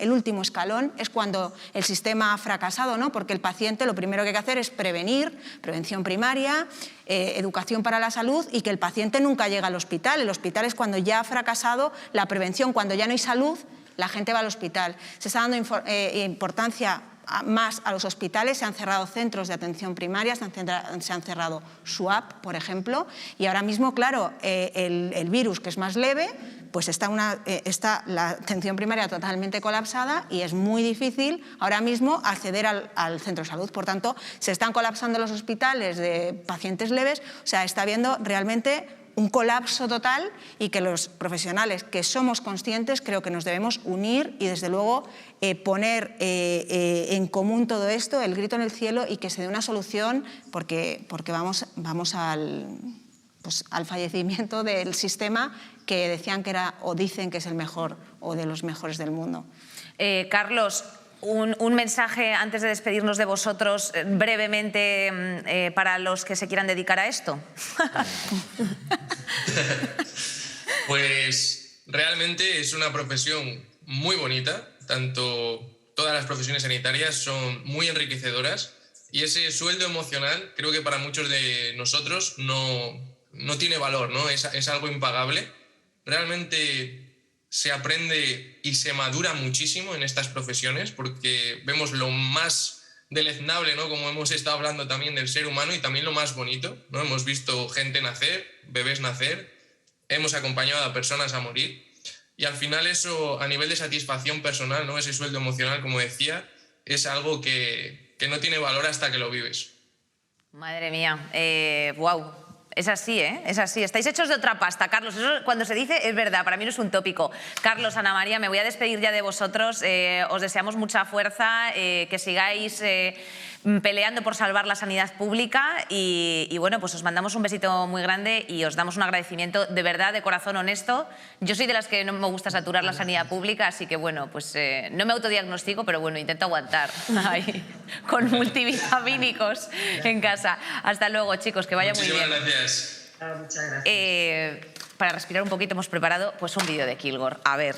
escalón, es cuando el sistema ha fracasado, ¿no? Porque el paciente lo primero que hay que hacer es prevención primaria, educación para la salud, y que el paciente nunca llega al hospital. El hospital es cuando ya ha fracasado la prevención, cuando ya no hay salud, la gente va al hospital. Se está dando importancia más a los hospitales, se han cerrado centros de atención primaria, se han cerrado SUAP, por ejemplo, y ahora mismo, claro, el virus, que es más leve, pues está la atención primaria totalmente colapsada y es muy difícil ahora mismo acceder al centro de salud. Por tanto, se están colapsando los hospitales de pacientes leves, o sea, está habiendo realmente un colapso total, y que los profesionales que somos conscientes creo que nos debemos unir y desde luego poner en común todo esto, el grito en el cielo, y que se dé una solución, porque vamos al fallecimiento del sistema que decían que era, o dicen que es el mejor o de los mejores del mundo. Carlos, Un mensaje antes de despedirnos de vosotros, brevemente, para los que se quieran dedicar a esto. Pues realmente es una profesión muy bonita, todas las profesiones sanitarias son muy enriquecedoras y ese sueldo emocional creo que para muchos de nosotros no tiene valor, ¿no? Es algo impagable. Realmente se aprende y se madura muchísimo en estas profesiones porque vemos lo más deleznable, ¿no? Como hemos estado hablando también del ser humano y también lo más bonito, ¿no? Hemos visto gente nacer, bebés nacer, hemos acompañado a personas a morir y al final eso a nivel de satisfacción personal, ¿no? Ese sueldo emocional, como decía, es algo que no tiene valor hasta que lo vives. Madre mía, wow. Es así, ¿eh? Es así. Estáis hechos de otra pasta, Carlos. Eso cuando se dice es verdad, para mí no es un tópico. Carlos, Ana María, me voy a despedir ya de vosotros. Os deseamos mucha fuerza, que sigáis peleando por salvar la sanidad pública y bueno, pues os mandamos un besito muy grande y os damos un agradecimiento de verdad, de corazón honesto. Yo soy de las que no me gusta saturar la sanidad pública, así que bueno, pues no me autodiagnostico, pero bueno, intento aguantar ahí con multivitamínicos en casa. Hasta luego, chicos, que vaya muy bien. Muchísimas gracias. Muchas gracias. Para respirar un poquito hemos preparado pues un vídeo de Kilgore. A ver.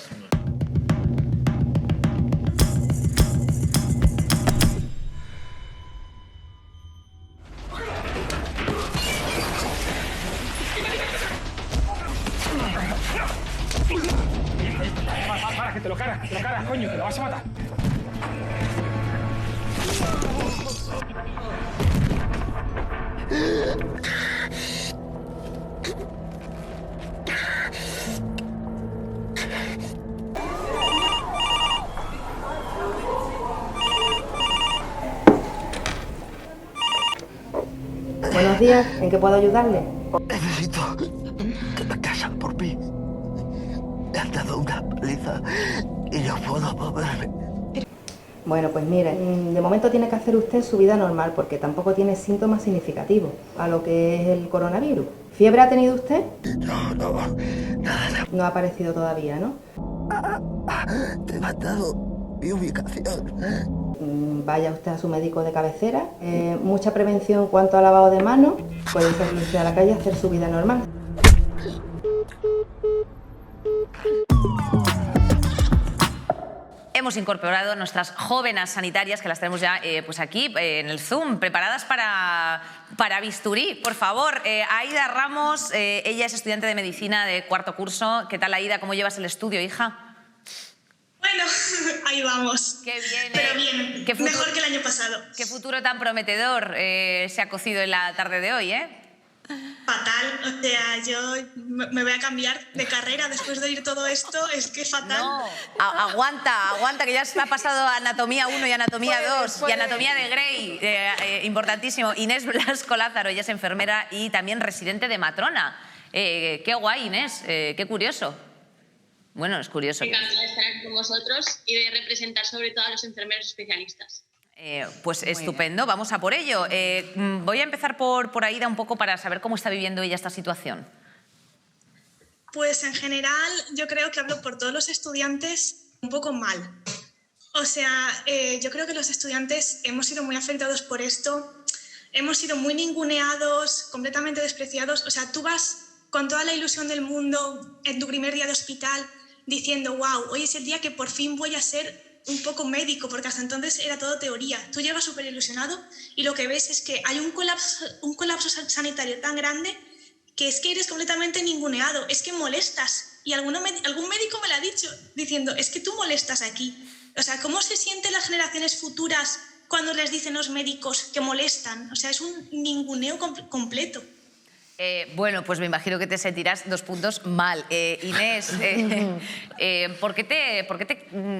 Para, que te lo cargas, coño, que lo vas a matar. Buenos días, ¿en qué puedo ayudarle? Necesito que me casan por mí. Me han dado una paliza y no puedo moverme. Bueno, pues mire, de momento tiene que hacer usted su vida normal porque tampoco tiene síntomas significativos a lo que es el coronavirus. ¿Fiebre ha tenido usted? No, nada. No ha aparecido todavía, ¿no? Te he mandado mi ubicación. Vaya usted a su médico de cabecera. Mucha prevención en cuanto al lavado de manos. Puede salirse a la calle a hacer su vida normal. Hemos incorporado nuestras jóvenes sanitarias, que las tenemos ya pues aquí en el Zoom, preparadas para bisturí. Por favor, Aida Ramos, ella es estudiante de medicina de cuarto curso. ¿Qué tal, Aida? ¿Cómo llevas el estudio, hija? Bueno, ahí vamos. Qué bien, pero bien, mejor que el año pasado. Qué futuro tan prometedor se ha cocido en la tarde de hoy, ¿eh? Fatal, o sea, yo me voy a cambiar de carrera después de oír todo esto, es que fatal. No, aguanta, que ya se ha pasado a Anatomía 1 y Anatomía 2 y Anatomía de Grey, importantísimo. Inés Blasco Lázaro, ella es enfermera y también residente de Matrona. Qué guay, Inés, qué curioso. Bueno, es curioso. Encantada de estar aquí con vosotros y de representar sobre todo a los enfermeros especialistas. Pues muy estupendo, bien. Vamos a por ello. Voy a empezar por Aida un poco para saber cómo está viviendo ella esta situación. Pues en general yo creo que hablo por todos los estudiantes un poco mal. O sea, yo creo que los estudiantes hemos sido muy afectados por esto, hemos sido muy ninguneados, completamente despreciados. O sea, tú vas con toda la ilusión del mundo en tu primer día de hospital diciendo, wow, hoy es el día que por fin voy a ser un poco médico, porque hasta entonces era todo teoría. Tú llegas súper ilusionado y lo que ves es que hay un colapso sanitario tan grande que es que eres completamente ninguneado, es que molestas. Y algún médico me lo ha dicho, diciendo, es que tú molestas aquí. O sea, ¿cómo se sienten las generaciones futuras cuando les dicen los médicos que molestan? O sea, es un ninguneo completo. Bueno, pues me imagino que te sentirás 2 puntos mal. Inés, ¿por qué te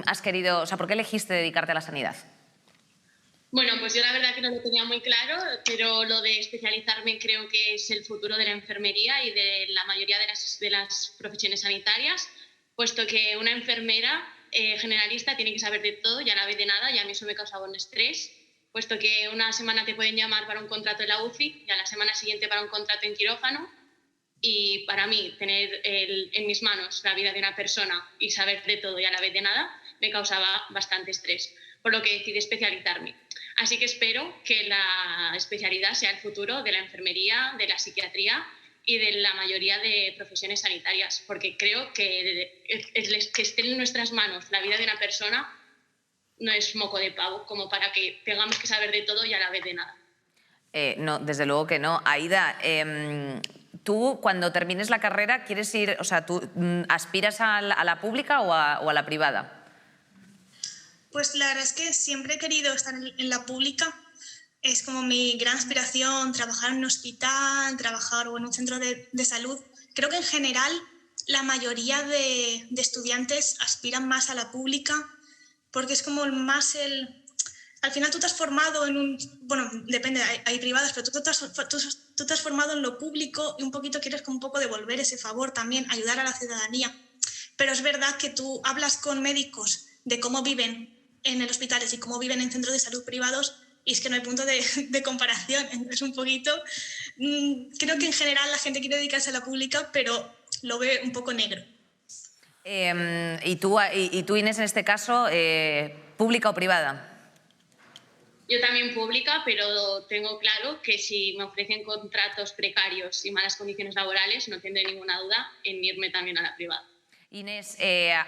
has querido, o sea, por qué elegiste dedicarte a la sanidad? Bueno, pues yo la verdad que no lo tenía muy claro, pero lo de especializarme creo que es el futuro de la enfermería y de la mayoría de las profesiones sanitarias, puesto que una enfermera generalista tiene que saber de todo y a la vez de nada, y a mí eso me causaba un estrés, puesto que una semana te pueden llamar para un contrato en la UCI y a la semana siguiente para un contrato en quirófano, y para mí tener en mis manos la vida de una persona y saber de todo y a la vez de nada me causaba bastante estrés. por lo que decidí especializarme. Así que espero que la especialidad sea el futuro de la enfermería, de la psiquiatría y de la mayoría de profesiones sanitarias, porque creo que que esté en nuestras manos la vida de una persona no es moco de pavo, como para que tengamos que saber de todo y a la vez de nada. No, desde luego que no. Aida, tú cuando termines la carrera, ¿quieres ir, o sea, tú aspiras a la pública o a la privada? Pues la verdad es que siempre he querido estar en la pública. Es como mi gran aspiración, trabajar en un hospital, trabajar en un centro de salud. Creo que en general la mayoría de estudiantes aspiran más a la pública porque es como más el... Al final tú te has formado en un... Bueno, depende, hay privadas, pero tú te has formado en lo público y un poquito quieres como un poco devolver ese favor también, ayudar a la ciudadanía. Pero es verdad que tú hablas con médicos de cómo viven en el hospitales y cómo viven en centros de salud privados y es que no hay punto de comparación. Entonces un poquito... creo que en general la gente quiere dedicarse a la pública, pero lo ve un poco negro. ¿Y tú, Inés, en este caso, pública o privada? Yo también pública, pero tengo claro que si me ofrecen contratos precarios y malas condiciones laborales, no tendré ninguna duda en irme también a la privada. Inés,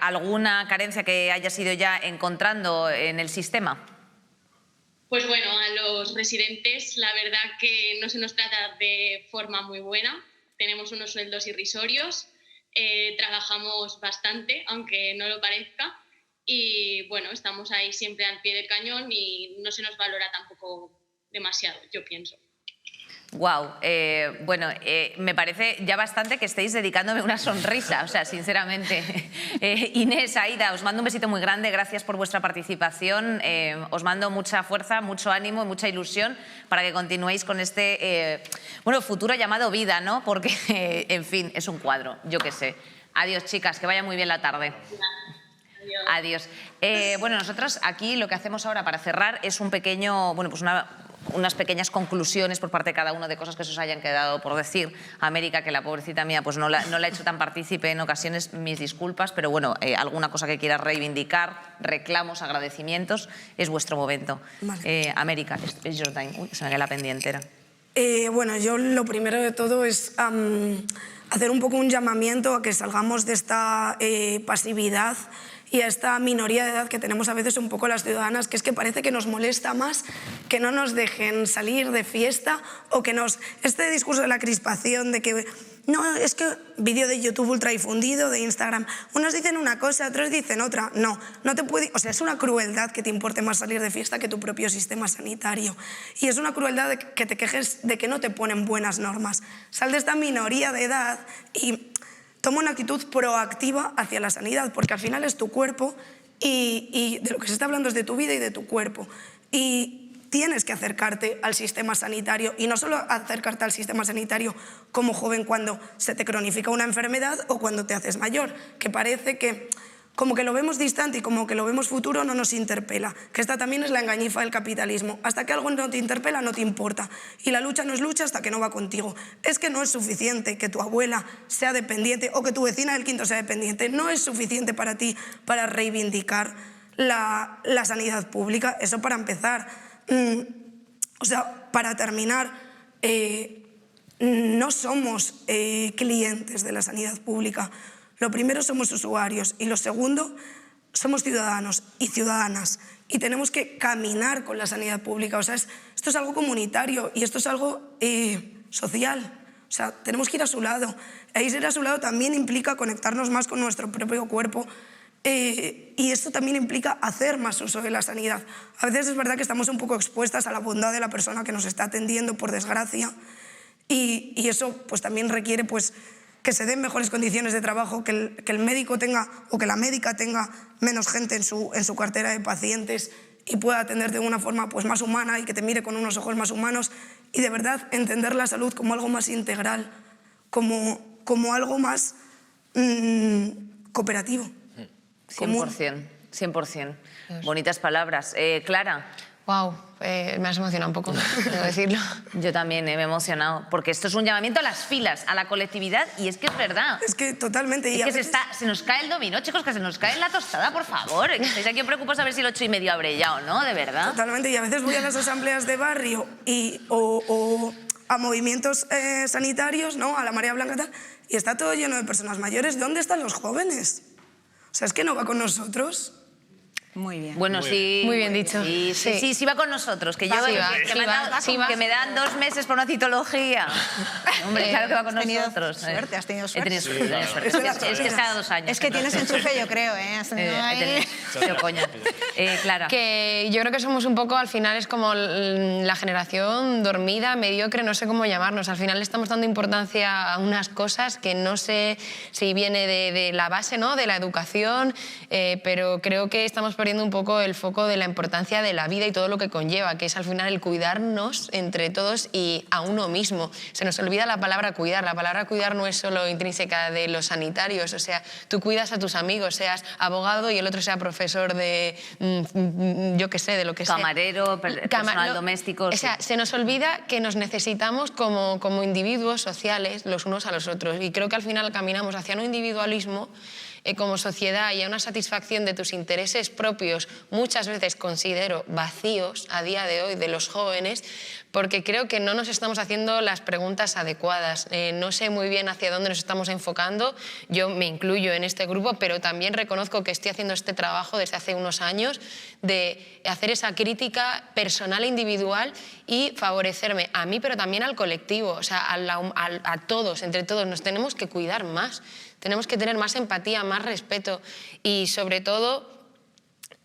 ¿alguna carencia que hayas ido ya encontrando en el sistema? Pues bueno, a los residentes la verdad que no se nos trata de forma muy buena. Tenemos unos sueldos irrisorios, trabajamos bastante, aunque no lo parezca. Y bueno, estamos ahí siempre al pie del cañón y no se nos valora tampoco demasiado, yo pienso. Wow, bueno, me parece ya bastante que estéis dedicándome una sonrisa, o sea, sinceramente. Inés, Aida, os mando un besito muy grande, gracias por vuestra participación, os mando mucha fuerza, mucho ánimo y mucha ilusión para que continuéis con este, bueno, futuro llamado vida, ¿no? Porque, en fin, es un cuadro, yo qué sé. Adiós, chicas, que vaya muy bien la tarde. Adiós. Bueno, nosotros aquí lo que hacemos ahora para cerrar es un pequeño, bueno, pues unas pequeñas conclusiones por parte de cada uno de cosas que se os hayan quedado por decir. América, que la pobrecita mía pues no la he hecho tan partícipe en ocasiones, mis disculpas, pero bueno, alguna cosa que quieras reivindicar, reclamos, agradecimientos, es vuestro momento. Vale. América, it's your time. Uy, se me queda la pendientera. Bueno, yo lo primero de todo es hacer un poco un llamamiento a que salgamos de esta pasividad y a esta minoría de edad que tenemos a veces un poco las ciudadanas, que es que parece que nos molesta más que no nos dejen salir de fiesta o que nos... Este discurso de la crispación, de que... No, es que vídeo de YouTube ultra difundido, de Instagram, unos dicen una cosa, otros dicen otra. No, no te puede... O sea, es una crueldad que te importe más salir de fiesta que tu propio sistema sanitario. Y es una crueldad de que te quejes de que no te ponen buenas normas. Sal de esta minoría de edad y... toma una actitud proactiva hacia la sanidad, porque al final es tu cuerpo y de lo que se está hablando es de tu vida y de tu cuerpo. Y tienes que acercarte al sistema sanitario y no solo acercarte al sistema sanitario como joven cuando se te cronifica una enfermedad o cuando te haces mayor, que parece que como que lo vemos distante y como que lo vemos futuro no nos interpela, que esta también es la engañifa del capitalismo. Hasta que algo no te interpela no te importa y la lucha no es lucha hasta que no va contigo. Es que no es suficiente que tu abuela sea dependiente o que tu vecina del quinto sea dependiente, no es suficiente para ti para reivindicar la sanidad pública, eso para empezar. O sea, para terminar, no somos clientes de la sanidad pública. Lo primero somos usuarios y lo segundo somos ciudadanos y ciudadanas y tenemos que caminar con la sanidad pública. O sea, esto es algo comunitario y esto es algo social. O sea, tenemos que ir a su lado. E ir a su lado también implica conectarnos más con nuestro propio cuerpo y esto también implica hacer más uso de la sanidad. A veces es verdad que estamos un poco expuestas a la bondad de la persona que nos está atendiendo, por desgracia, y eso pues también requiere pues que se den mejores condiciones de trabajo, que el médico tenga o que la médica tenga menos gente en su cartera de pacientes y pueda atender de una forma pues, más humana y que te mire con unos ojos más humanos y de verdad entender la salud como algo más integral, como algo más cooperativo. 100%, 100%. Bonitas palabras. Clara. Wow, me has emocionado un poco, debo decirlo. Yo también me he emocionado, porque esto es un llamamiento a las filas, a la colectividad, y es que es verdad. Es que totalmente. Es que se nos cae el dominó, chicos, que se nos cae la tostada, por favor. Que estáis aquí preocupados a ver si el 8,5 habré ya o no, de verdad. Totalmente, y a veces voy a las asambleas de barrio o a movimientos sanitarios, ¿no? A la Marea Blanca y tal, y está todo lleno de personas mayores. ¿Dónde están los jóvenes? O sea, es que no va con nosotros. Muy bien. Bueno, sí. Muy bien dicho. Sí va con nosotros. Que me dan 2 meses por una citología. Hombre, claro que va con nosotros. Has tenido suerte. He tenido suerte. Es que es cada 2 años. Es que tienes enchufe, yo creo, ¿eh? Coña. Clara. Que yo creo que somos un poco, al final, es como la generación dormida, mediocre, no sé cómo llamarnos. Al final le estamos dando importancia a unas cosas que no sé si viene de la base, ¿no? De la educación, pero creo que estamos perdiendo un poco el foco de la importancia de la vida y todo lo que conlleva, que es al final el cuidarnos entre todos y a uno mismo. Se nos olvida la palabra cuidar. La palabra cuidar no es solo intrínseca de los sanitarios, o sea, tú cuidas a tus amigos, seas abogado y el otro sea profesor de, yo qué sé, de lo que sea. Camarero, personal doméstico. O sea, se nos olvida que nos necesitamos como individuos sociales los unos a los otros, y creo que al final caminamos hacia un individualismo como sociedad y a una satisfacción de tus intereses propios, muchas veces considero vacíos a día de hoy de los jóvenes, porque creo que no nos estamos haciendo las preguntas adecuadas. No sé muy bien hacia dónde nos estamos enfocando, yo me incluyo en este grupo, pero también reconozco que estoy haciendo este trabajo desde hace unos años de hacer esa crítica personal e individual y favorecerme a mí, pero también al colectivo, o sea, a todos, entre todos. Nos tenemos que cuidar más, tenemos que tener más empatía, más respeto y, sobre todo,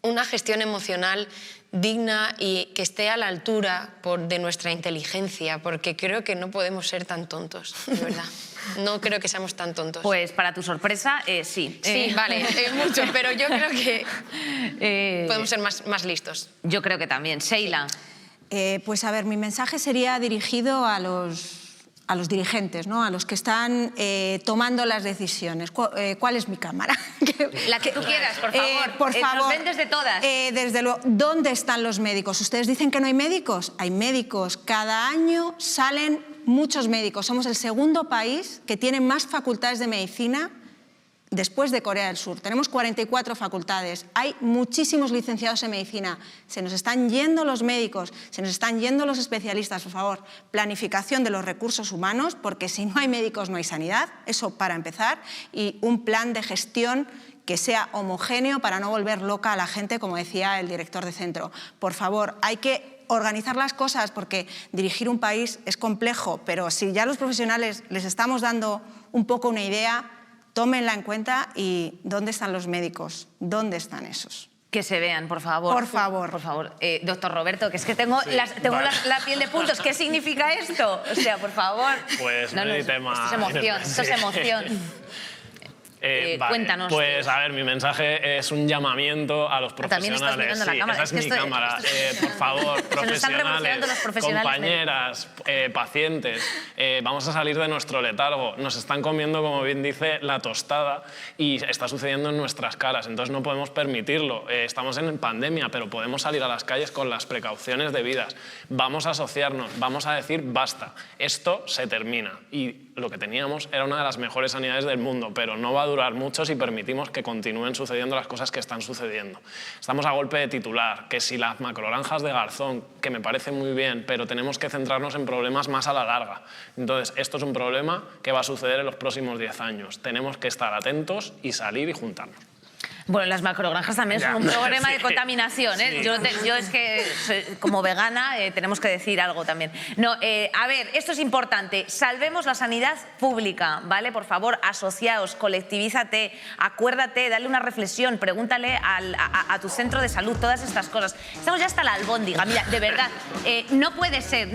una gestión emocional digna y que esté a la altura de nuestra inteligencia, porque creo que no podemos ser tan tontos, de verdad. No creo que seamos tan tontos. Pues para tu sorpresa, sí. Sí, vale, mucho, pero yo creo que podemos ser más listos. Yo creo que también. Sheila. Pues a ver, mi mensaje sería dirigido a los dirigentes, ¿no? A los que están tomando las decisiones. ¿Cuál es mi cámara? La que tú quieras, por favor. Por favor. Nos ven desde todas. Desde luego, ¿dónde están los médicos? ¿Ustedes dicen que no hay médicos? Hay médicos. Cada año salen muchos médicos. Somos el segundo país que tiene más facultades de medicina después de Corea del Sur. Tenemos 44 facultades. Hay muchísimos licenciados en medicina. Se nos están yendo los médicos, se nos están yendo los especialistas. Por favor, planificación de los recursos humanos, porque si no hay médicos no hay sanidad, eso para empezar, y un plan de gestión que sea homogéneo para no volver loca a la gente, como decía el director de centro. Por favor, hay que organizar las cosas, porque dirigir un país es complejo, pero si ya los profesionales les estamos dando un poco una idea, tómenla en cuenta. ¿Y dónde están los médicos? ¿Dónde están esos? Que se vean, por favor. Por favor. Por favor. Doctor Roberto, que es que tengo la piel de puntos. ¿Qué significa esto? O sea, por favor. Pues no, tema. Esto es emoción, esto es emoción. Vale. Cuéntanos. Pues a ver, mi mensaje es un llamamiento a los profesionales. También estás mirando la cámara. Esa es mi cámara. Por favor, profesionales, compañeras, pacientes, vamos a salir de nuestro letargo. Nos están comiendo, como bien dice, la tostada y está sucediendo en nuestras caras. Entonces no podemos permitirlo. Estamos en pandemia, pero podemos salir a las calles con las precauciones debidas. Vamos a asociarnos, vamos a decir basta. Esto se termina. Y lo que teníamos era una de las mejores sanidades del mundo, pero no va a durar mucho si permitimos que continúen sucediendo las cosas que están sucediendo. Estamos a golpe de titular, que si las macrogranjas de Garzón, que me parece muy bien, pero tenemos que centrarnos en problemas más a la larga. Entonces, esto es un problema que va a suceder en los próximos 10 años. Tenemos que estar atentos y salir y juntarnos. Bueno, las macrogranjas también son un problema de contaminación, ¿eh? Sí. Yo es que, como vegana, tenemos que decir algo también. No, a ver, esto es importante. Salvemos la sanidad pública, ¿vale? Por favor, asociaos, colectivízate, acuérdate, dale una reflexión, pregúntale a tu centro de salud todas estas cosas. Estamos ya hasta la albóndiga. Mira, de verdad, no puede ser.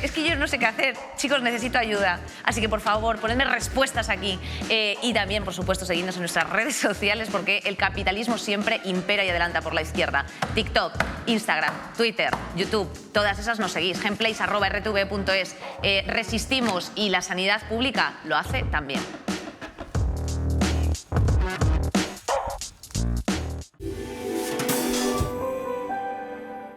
Es que yo no sé qué hacer. Chicos, necesito ayuda. Así que, por favor, ponedme respuestas aquí. Y también, por supuesto, seguidnos en nuestras redes sociales, porque el capitalismo siempre impera y adelanta por la izquierda. TikTok, Instagram, Twitter, YouTube, todas esas nos seguís. Genplace@rtv.es. Resistimos y la sanidad pública lo hace también.